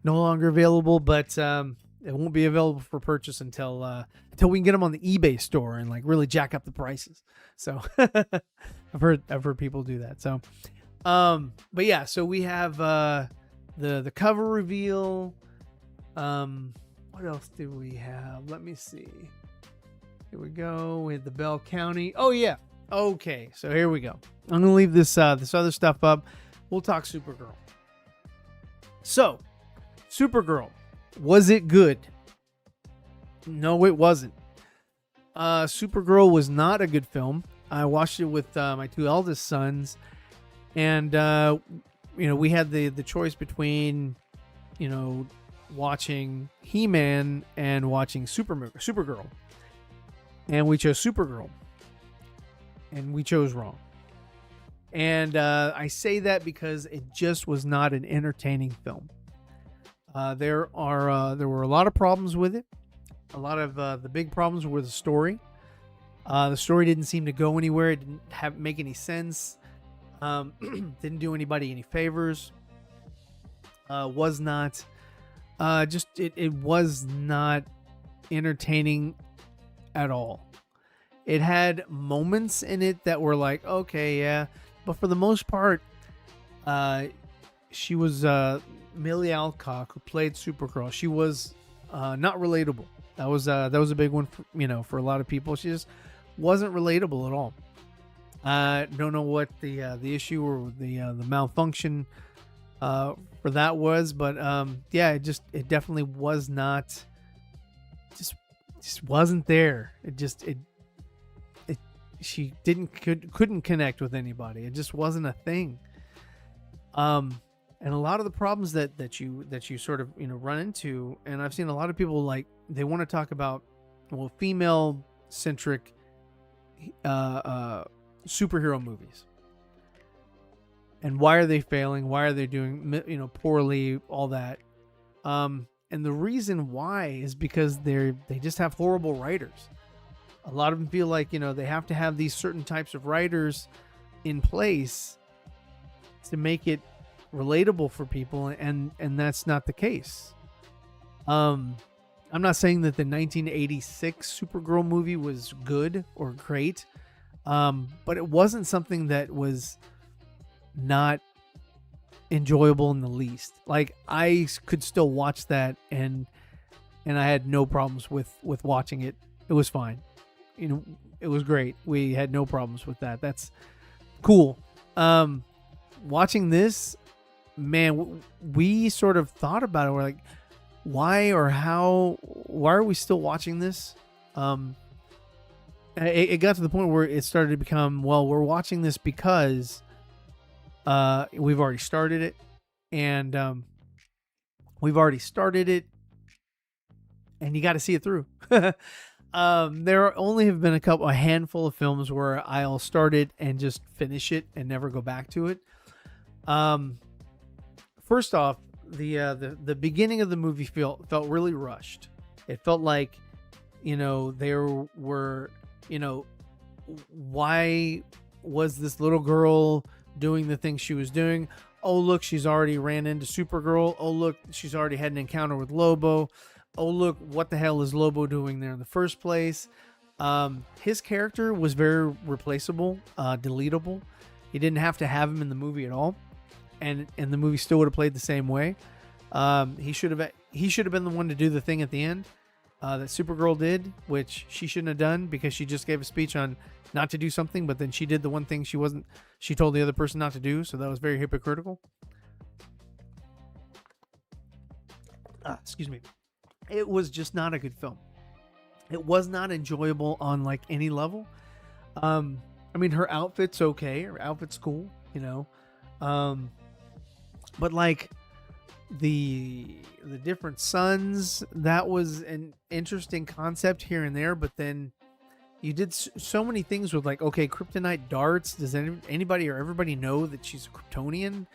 no longer available, but it won't be available for purchase until we can get them on the eBay store and like really jack up the prices. So I've heard people do that. So but yeah, so we have the cover reveal. What else do we have? Let me see. Here we go with the Bell County. Oh yeah. Okay, so here we go. I'm gonna leave this this other stuff up. We'll talk Supergirl. So, Supergirl, was it good? No, it wasn't. Supergirl was not a good film. I watched it with my two eldest sons, and we had the choice between watching He-Man and watching Supergirl, and we chose Supergirl. And we chose wrong. And I say that because it just was not an entertaining film. There were a lot of problems with it. A lot of the big problems were the story. The story didn't seem to go anywhere. It didn't make any sense. Didn't do anybody any favors. Was not it was not entertaining at all. It had moments in it that were like, okay, yeah. But for the most part, she was Millie Alcock, who played Supergirl. She was not relatable. That was a big one for a lot of people. She just wasn't relatable at all. I don't know what the issue or the malfunction for that was, but yeah, it definitely was not. Just wasn't there. She couldn't connect with anybody. It just wasn't a thing. And a lot of the problems that you sort of run into, and I've seen a lot of people like they want to talk about female centric superhero movies, and why are they failing? Why are they doing poorly? All that. And the reason why is because they just have horrible writers. A lot of them feel like, they have to have these certain types of writers in place to make it relatable for people, and that's not the case. I'm not saying that the 1986 Supergirl movie was good or great, but it wasn't something that was not enjoyable in the least. Like, I could still watch that, and I had no problems with watching it. It was fine. It was great. We had no problems with that. That's cool. Watching this, man, we sort of thought about it. We're like, why are we still watching this? It got to the point where it started to become, we're watching this because we've already started it, and you got to see it through. There only have been a handful of films where I'll start it and just finish it and never go back to it. First off, the beginning of the movie felt really rushed. It felt like, there were, why was this little girl doing the things she was doing? Oh, look, she's already ran into Supergirl. Oh, look, she's already had an encounter with Lobo. Oh, look, what the hell is Lobo doing there in the first place? His character was very replaceable, deletable. You didn't have to have him in the movie at all, and the movie still would have played the same way. He should have been the one to do the thing at the end that Supergirl did, which she shouldn't have done, because she just gave a speech on not to do something, but then she did the one thing she told the other person not to do, so that was very hypocritical. Excuse me. It was just not a good film. It was not enjoyable on like any level. I mean, her outfit's okay. Her outfit's cool, but like the different suns, that was an interesting concept here and there. But then you did so many things with like, okay, kryptonite darts. Does anybody or everybody know that she's a Kryptonian?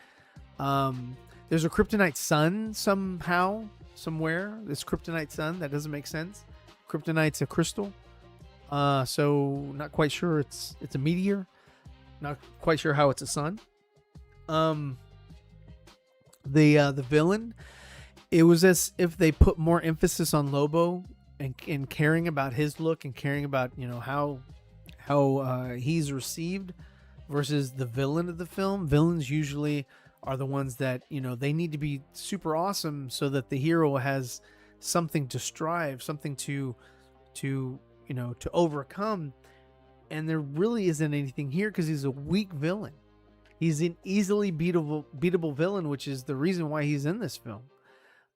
There's a kryptonite sun somewhere. This kryptonite sun, that doesn't make sense. Kryptonite's a crystal, so not quite sure it's a meteor. Not quite sure how it's a sun. Um, the villain, it was as if they put more emphasis on Lobo and caring about his look and caring about, you know, how he's received versus the villain of the film. Villains usually are the ones that, you know, they need to be super awesome so that the hero has something to strive, something to you know, to overcome. And there really isn't anything here because he's a weak villain. He's an easily beatable villain, which is the reason why he's in this film.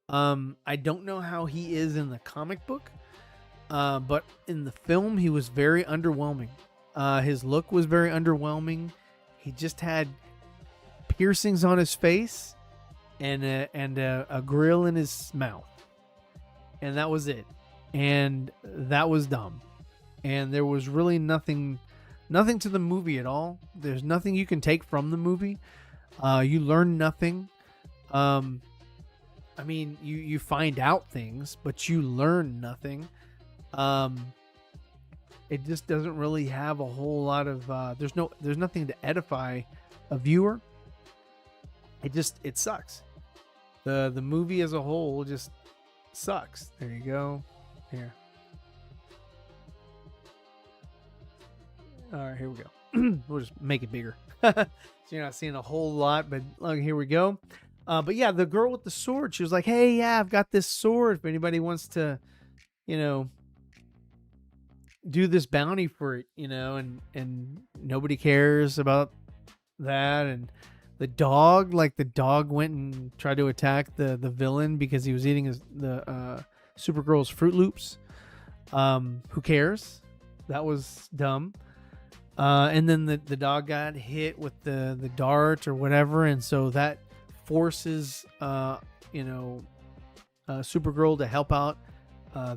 I don't know how he is in the comic book, but in the film he was very underwhelming. His look was very underwhelming. He just had piercings on his face and a grill in his mouth, and that was it. And that was dumb. And there was really nothing to the movie at all. There's nothing you can take from the movie. You learn nothing. I mean, you find out things, but you learn nothing. It just doesn't really have a whole lot of there's nothing to edify a viewer. It sucks. The movie as a whole just sucks. There you go. Here. All right, here we go. We'll just make it bigger. So you're not seeing a whole lot, but look, here we go. But yeah, the girl with the sword, she was like, hey, yeah, I've got this sword. If anybody wants to, you know, do this bounty for it, you know, and nobody cares about that. And the dog went and tried to attack the villain because he was eating the Supergirl's Fruit Loops. Who cares? That was dumb. And then the dog got hit with the dart or whatever, and so that forces Supergirl to help out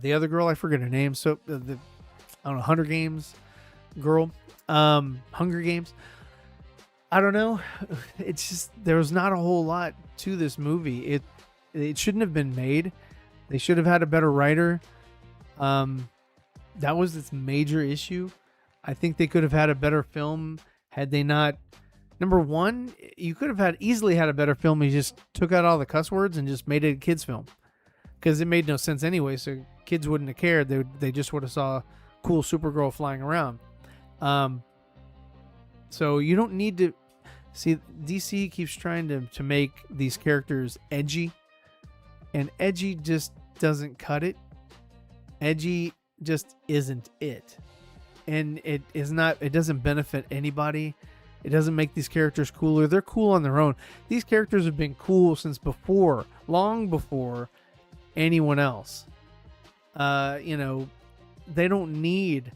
the other girl. I forget her name. So I don't know, Hunger Games girl, Hunger Games. I don't know. It's just there was not a whole lot to this movie. It shouldn't have been made. They should have had a better writer. That was its major issue. I think they could have had a better film had they not. Number one, you could have easily had a better film. You just took out all the cuss words and just made it a kids film, because it made no sense anyway. So kids wouldn't have cared. They just would have saw cool Supergirl flying around. So you don't need to see. DC keeps trying to make these characters edgy, and edgy just doesn't cut it. Edgy just isn't it. And it doesn't benefit anybody. It doesn't make these characters cooler. They're cool on their own. These characters have been cool since long before anyone else. They don't need,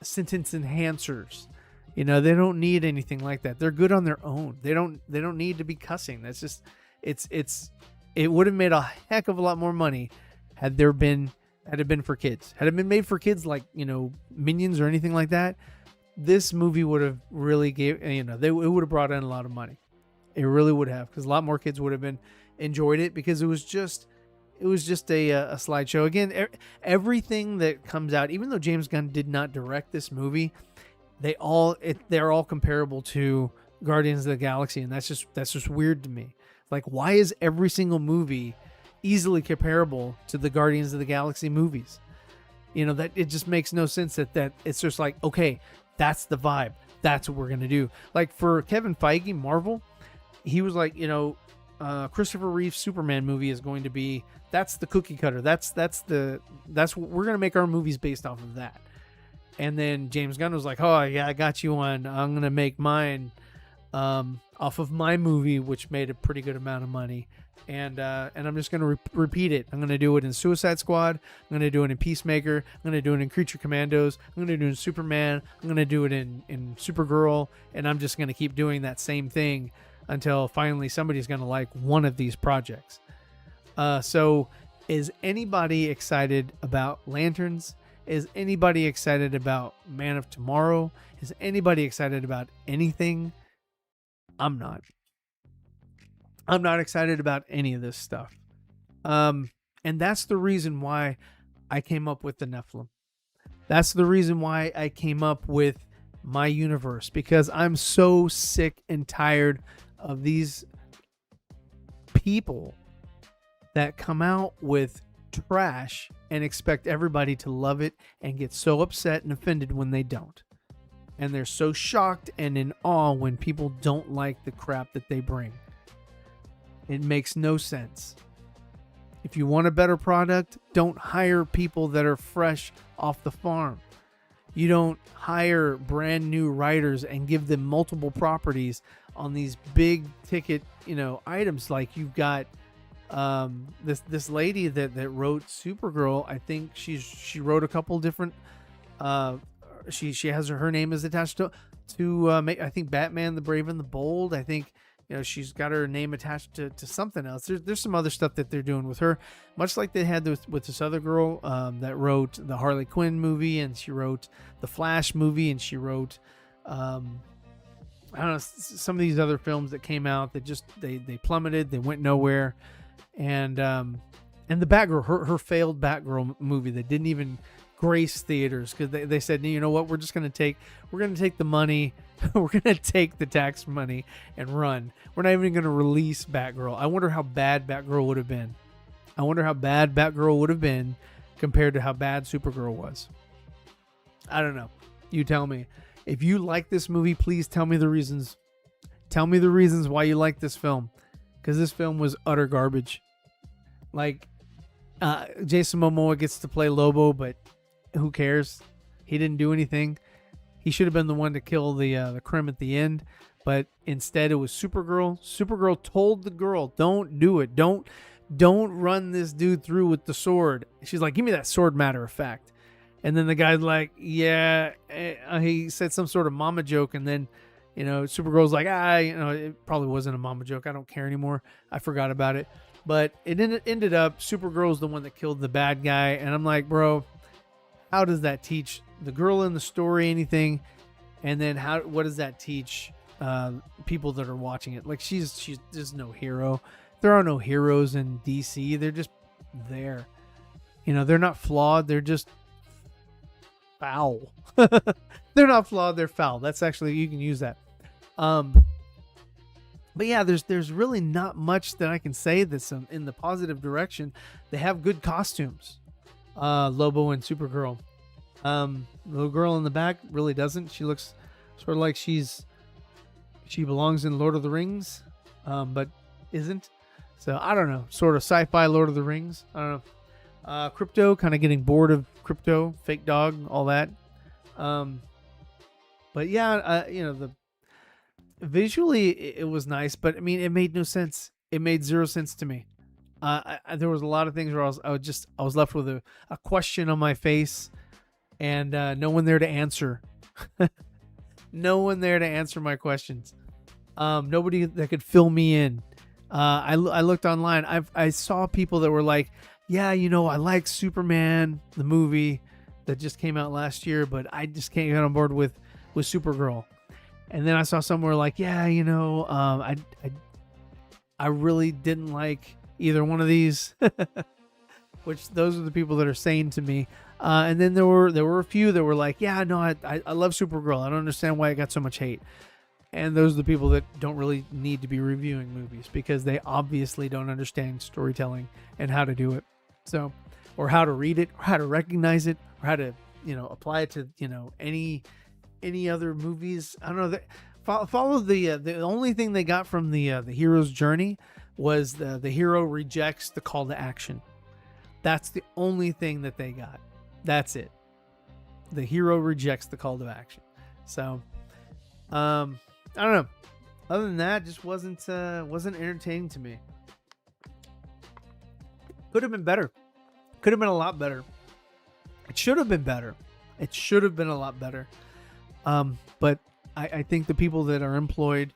sentence enhancers. They don't need anything like that. They're good on their own. They don't need to be cussing. That's just, it would have made a heck of a lot more money had it been for kids. Had it been made for kids like, Minions or anything like that, this movie would have really it would have brought in a lot of money. It really would have, because a lot more kids would have enjoyed it, because it was just a slideshow. Again, everything that comes out, even though James Gunn did not direct this movie, they're all comparable to Guardians of the Galaxy, and that's just weird to me. Like, why is every single movie easily comparable to the Guardians of the Galaxy movies? That it just makes no sense that it's just like, okay, that's the vibe. That's what we're going to do. Like for Kevin Feige, Marvel, he was like, Christopher Reeve's Superman movie is going to be, that's the cookie cutter. That's what we're going to make our movies based off of that. And then James Gunn was like, oh yeah, I got you on. I'm going to make mine off of my movie, which made a pretty good amount of money. And I'm just going to repeat it. I'm going to do it in Suicide Squad. I'm going to do it in Peacemaker. I'm going to do it in Creature Commandos. I'm going to do it in Superman. I'm going to do it in Supergirl. And I'm just going to keep doing that same thing until finally somebody's going to like one of these projects. So is anybody excited about Lanterns? Is anybody excited about Man of Tomorrow? Is anybody excited about anything? I'm not. I'm not excited about any of this stuff. And that's the reason why I came up with the Nephilim. That's the reason why I came up with my universe, because I'm so sick and tired of these people that come out with trash and expect everybody to love it and get so upset and offended when they don't. And they're so shocked and in awe when people don't like the crap that they bring. It makes no sense. If you want a better product, don't hire people that are fresh off the farm. You don't hire brand new writers and give them multiple properties on these big ticket, items. Like you've got this lady that wrote Supergirl. I think she wrote a couple different. She has her name is attached to I think Batman, the Brave and the Bold. I think she's got her name attached to something else. There's some other stuff that they're doing with her, much like they had with this other girl that wrote the Harley Quinn movie, and she wrote the Flash movie, and she wrote I don't know, some of these other films that came out that just they plummeted, they went nowhere. And the Batgirl, her failed Batgirl movie that didn't even grace theaters because they said, you know what, we're going to take the money, we're going to take the tax money and run. We're not even going to release Batgirl. I wonder how bad Batgirl would have been. I wonder how bad Batgirl would have been compared to how bad Supergirl was. I don't know. You tell me. If you like this movie, please tell me the reasons. Tell me the reasons why you like this film, because this film was utter garbage. Like, Jason Momoa gets to play Lobo, but who cares? He didn't do anything. He should have been the one to kill the Krim at the end, but instead it was Supergirl. Supergirl told the girl, "Don't do it. Don't run this dude through with the sword." She's like, "Give me that sword, matter of fact." And then the guy's like, "Yeah." He said some sort of mama joke, and then Supergirl's like, it probably wasn't a mama joke. I don't care anymore. I forgot about it. But it ended up Supergirl's the one that killed the bad guy, and I'm like, bro, how does that teach the girl in the story anything? And then what does that teach people that are watching it? Like she's there's no hero. There are no heroes in DC. They're just there. They're not flawed. They're just foul. They're not flawed. They're foul. That's actually, you can use that. But yeah, there's really not much that I can say that's in the positive direction. They have good costumes. Lobo and Supergirl. The little girl in the back really doesn't. She looks sort of like she belongs in Lord of the Rings, but isn't. So I don't know. Sort of sci-fi Lord of the Rings. I don't know. Crypto, kind of getting bored of Crypto, fake dog, all that. But yeah, visually it was nice, but I mean, it made no sense. It made zero sense to me. There was a lot of things where I was left with a question on my face, and no one there to answer. No one there to answer my questions. Nobody that could fill me in. I looked online. I saw people that were like, yeah, I like Superman, the movie that just came out last year, but I just can't get on board with Supergirl. And then I saw somewhere like, yeah, I really didn't like either one of these, which those are the people that are saying to me. And then there were a few that were like, yeah, no, I love Supergirl. I don't understand why it got so much hate. And those are the people that don't really need to be reviewing movies because they obviously don't understand storytelling and how to do it. So, or how to read it, or how to recognize it, or how to, apply it to, any other movies. I don't know. Follow the only thing they got from the hero's journey was the hero rejects the call to action. That's the only thing that they got. That's it. The hero rejects the call to action. So, I don't know. Other than that, just wasn't entertaining to me. Could have been better. Could have been a lot better. It should have been better. It should have been a lot better. But I think the people that are employed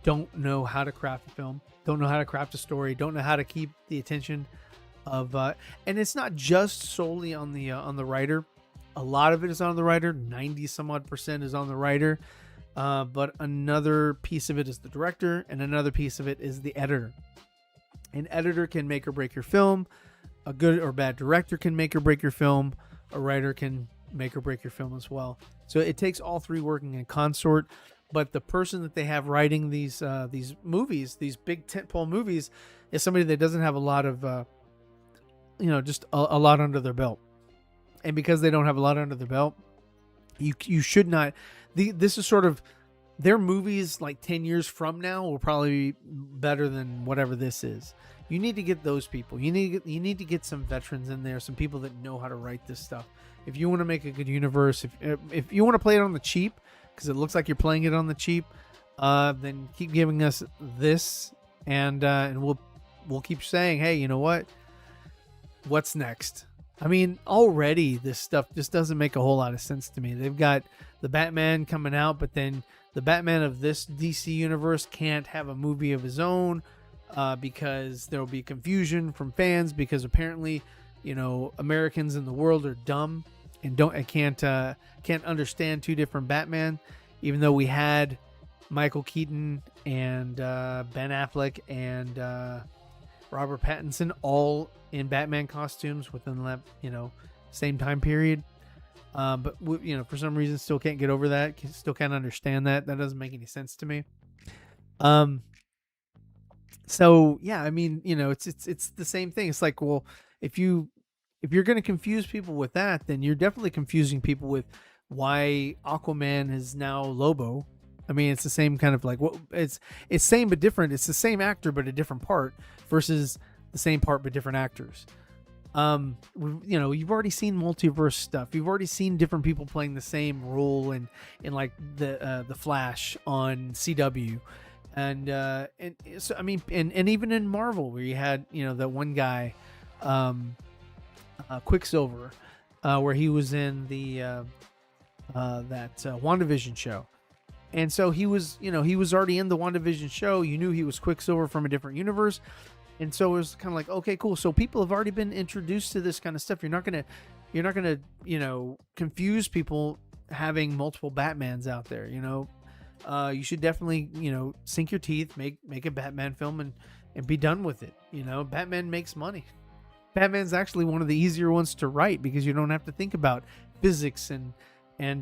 don't know how to craft a film, don't know how to craft a story, don't know how to keep the attention of. And it's not just solely on the writer. A lot of it is on the writer. 90% is on the writer. But another piece of it is the director, and another piece of it is the editor. An editor can make or break your film. A good or bad director can make or break your film. A writer can make or break your film as well. So it takes all three working in consort. But the person that they have writing these movies, these big tentpole movies, is somebody that doesn't have a lot of, just a lot under their belt. And because they don't have a lot under their belt, you should not. This is sort of their movies like 10 years from now will probably be better than whatever this is. You need to get those people. You need to get some veterans in there, some people that know how to write this stuff. If you want to make a good universe, if you want to play it on the cheap, because it looks like you're playing it on the cheap, then keep giving us this, and we'll keep saying, hey, you know what? What's next? I mean, already this stuff just doesn't make a whole lot of sense to me. They've got the Batman coming out, but then the Batman of this DC universe can't have a movie of his own because there will be confusion from fans, because apparently, Americans in the world are dumb and can't understand two different Batman, even though we had Michael Keaton and Ben Affleck and Robert Pattinson all in Batman costumes within that same time period. But for some reason still can't get over that. Still can't understand that. That doesn't make any sense to me. So yeah, I mean, it's the same thing. It's like, well, if you're going to confuse people with that, then you're definitely confusing people with why Aquaman is now Lobo. I mean, it's the same kind of like, it's same but different. It's the same actor but a different part versus the same part but different actors. You've already seen multiverse stuff. You've already seen different people playing the same role in like the Flash on CW, and so I mean, and even in Marvel where you had that one guy, Quicksilver, where he was in the that WandaVision show. And so he was already in the WandaVision show. You knew he was Quicksilver from a different universe. And so it was kind of like, okay, cool. So people have already been introduced to this kind of stuff. You're not gonna, confuse people having multiple Batmans out there. You should definitely, sink your teeth, make a Batman film and be done with it. Batman makes money. Batman's actually one of the easier ones to write because you don't have to think about physics and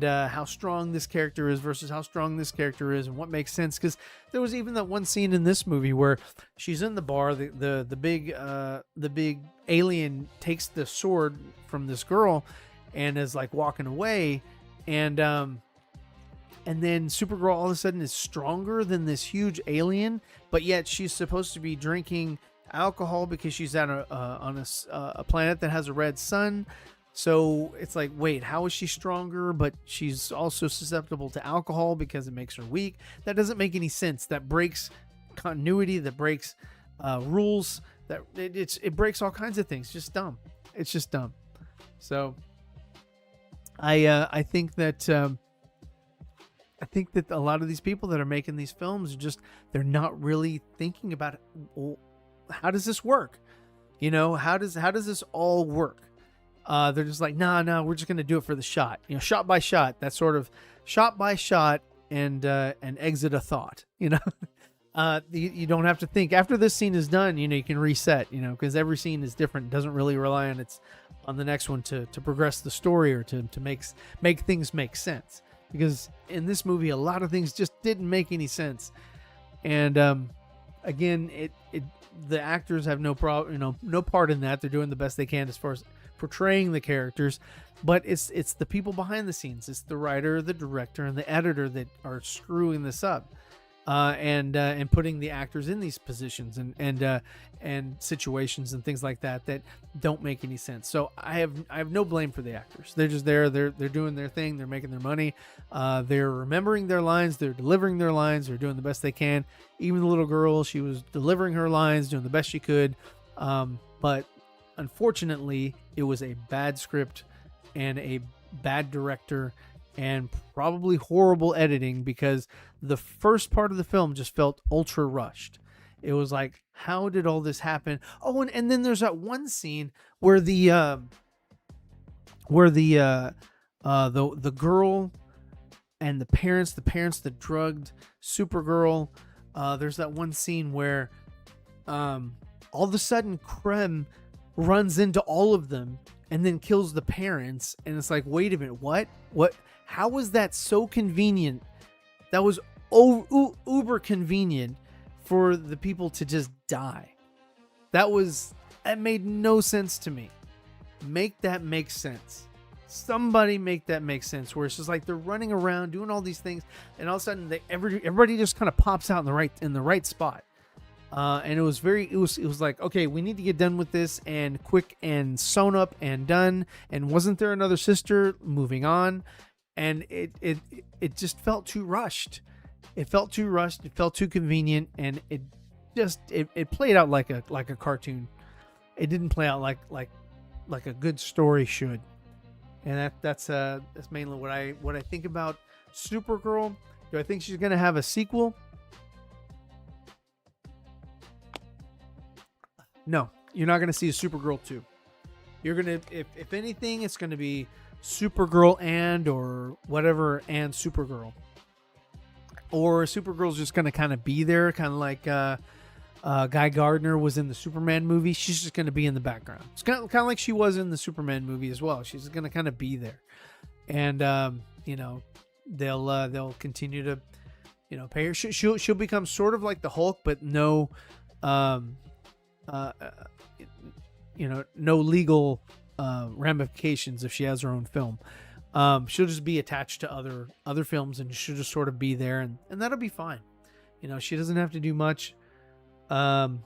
how strong this character is versus how strong this character is and what makes sense. Because there was even that one scene in this movie where she's in the bar, the big alien takes the sword from this girl and is like walking away, and then Supergirl all of a sudden is stronger than this huge alien, but yet she's supposed to be drinking alcohol because she's on a planet that has a red sun. So it's like, wait, how is she stronger, but she's also susceptible to alcohol because it makes her weak? That doesn't make any sense. That breaks continuity. That breaks rules. That it breaks all kinds of things. Just dumb. It's just dumb. So I think that a lot of these people that are making these films they're not really thinking about, well, how does this work? How does this all work? They're just like, no, we're just going to do it for the shot, shot by shot, that sort of shot by shot and exit a thought, you don't have to think after this scene is done, you can reset, because every scene is different. It doesn't really rely on the next one to progress the story or to make things make sense, because in this movie, a lot of things just didn't make any sense. And, again, the actors have no problem, no part in that. They're doing the best they can as far as portraying the characters, but it's the people behind the scenes. It's the writer, the director, and the editor that are screwing this up, and putting the actors in these positions and situations and things like that don't make any sense. So I have no blame for the actors. They're just there. They're doing their thing. They're making their money. They're remembering their lines. They're delivering their lines. They're doing the best they can. Even the little girl, she was delivering her lines, doing the best she could. But unfortunately, it was a bad script and a bad director and probably horrible editing, because the first part of the film just felt ultra rushed. It was like, how did all this happen? Oh, and then there's that one scene where the girl and the parents that drugged Supergirl. There's that one scene where all of a sudden Krem runs into all of them and then kills the parents. And it's like, wait a minute, what? How was that so convenient? That was uber convenient for the people to just die. That made no sense to me. Make that make sense. Somebody make that make sense, where it's just like they're running around doing all these things, and all of a sudden everybody just kind of pops out in the right spot. And it was like, okay, we need to get done with this, and quick, and sewn up and done. And wasn't there another sister? Moving on. And it just felt too rushed. It felt too rushed. It felt too convenient, and it played out like a cartoon. It didn't play out like a good story should. And that's mainly what I think about Supergirl. Do I think she's gonna have a sequel? No, you're not gonna see a Supergirl 2. You're gonna, if anything, it's gonna be Supergirl or whatever and Supergirl. Or Supergirl's just gonna kind of be there, kind of like Guy Gardner was in the Superman movie. She's just gonna be in the background. It's kind of like she was in the Superman movie as well. She's gonna kind of be there, and they'll continue to pay her. She'll become sort of like the Hulk, but no legal ramifications if she has her own film. She'll just be attached to other films, and she'll just sort of be there, and that'll be fine. She doesn't have to do much. Like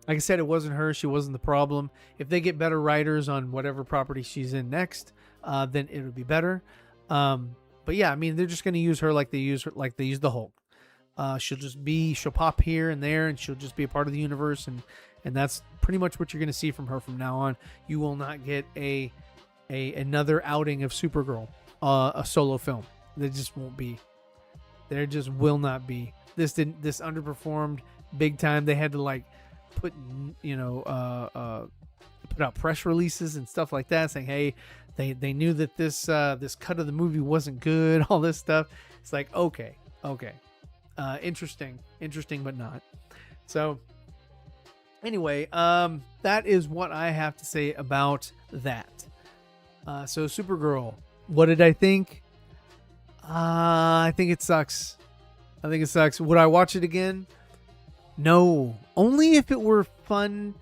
I said, it wasn't her. She wasn't the problem. If they get better writers on whatever property she's in next, then it'll be better. But yeah, I mean, they're just going to use her like they use the Hulk. She'll pop here and there, and she'll just be a part of the universe, and that's pretty much what you're going to see from her from now on. You will not get another outing of Supergirl, a solo film. There just won't be. There just will not be. This underperformed big time. They had to put out press releases and stuff like that, saying, hey, they knew that this cut of the movie wasn't good. All this stuff. It's like, okay. Interesting, but not. So anyway, that is what I have to say about that. So Supergirl, what did I think? I think it sucks. Would I watch it again? No, only if it were fun,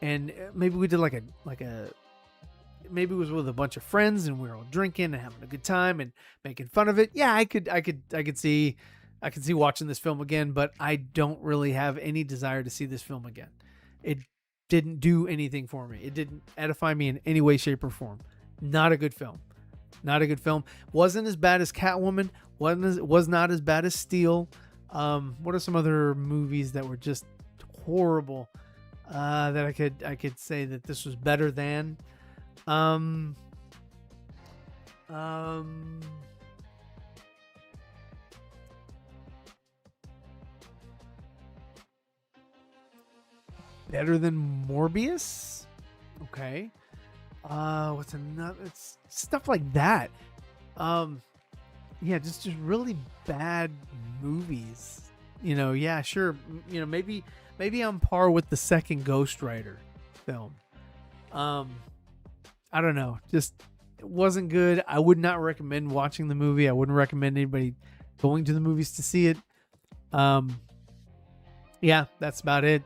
and maybe we did maybe it was with a bunch of friends, and we were all drinking and having a good time and making fun of it. Yeah, I could see watching this film again, but I don't really have any desire to see this film again. It didn't do anything for me. It didn't edify me in any way, shape, or form. Not a good film. Wasn't as bad as Catwoman. Was not as bad as Steel. What are some other movies that were just horrible that I could say that this was better than? Better than Morbius? Okay. What's another? It's stuff like that. Yeah, just really bad movies. Yeah, sure. Maybe on par with the second Ghost Rider film. I don't know. Just, it wasn't good. I would not recommend watching the movie. I wouldn't recommend anybody going to the movies to see it. Yeah, that's about it.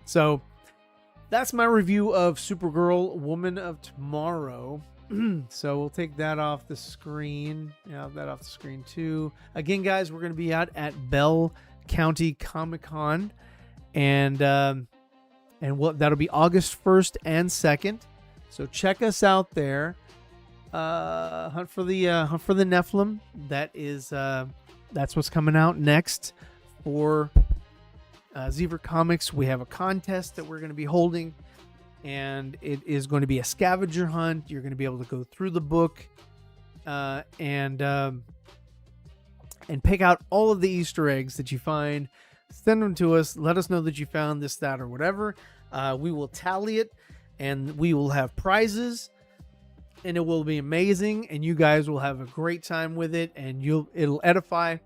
So that's my review of Supergirl, Woman of Tomorrow. So we'll take that off the screen. Yeah, that off the screen too. Again, guys, we're going to be out at Bell County Comic-Con, and that'll be August 1st and 2nd. So check us out there. Hunt for the Nephilim. That's what's coming out next for ZeeverComics. We have a contest that we're going to be holding, and it is going to be a scavenger hunt. You're going to be able to go through the book and pick out all of the Easter eggs that you find. Send them to us. Let us know that you found this, that, or whatever. We will tally it, and we will have prizes, and it will be amazing, and you guys will have a great time with it, and it'll edify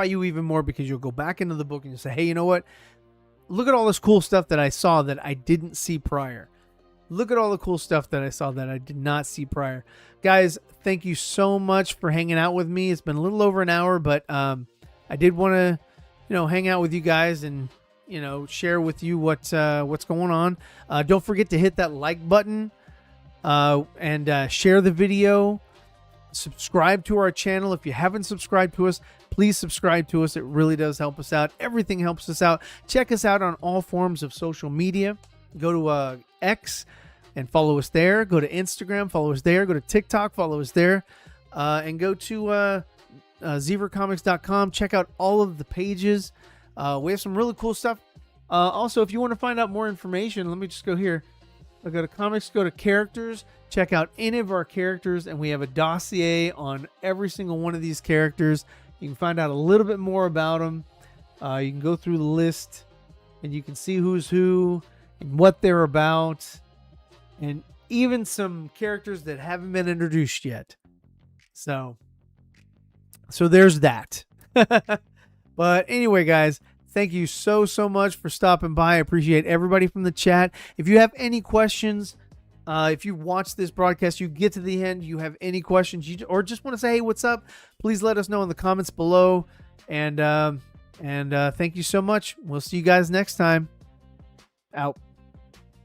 you even more, because you'll go back into the book and you'll say, hey, you know what? Look at all this cool stuff that I saw that I didn't see prior. Look at all the cool stuff that I saw that I did not see prior. Guys, thank you so much for hanging out with me. It's been a little over an hour, but I did want to, hang out with you guys and, share with you what's going on. Don't forget to hit that like button and share the video. Subscribe to our channel. If you haven't subscribed to us, please subscribe to us. It really does help us out. Everything helps us out. Check us out on all forms of social media. Go to X and follow us there. Go to Instagram, follow us there. Go to TikTok, follow us there. And go to ZeeverComics.com. Check out all of the pages. We have some really cool stuff. Also, if you want to find out more information, let me just go here. I'll go to comics, go to characters, check out any of our characters, and we have a dossier on every single one of these characters. You can find out a little bit more about them. You can go through the list, and you can see who's who and what they're about, and even some characters that haven't been introduced yet. So there's that. But anyway, guys, thank you so much for stopping by. I appreciate everybody from the chat. If you have any questions, if you watch this broadcast, you get to the end, you have any questions, or just want to say, hey, what's up? Please let us know in the comments below. And thank you so much. We'll see you guys next time. Out.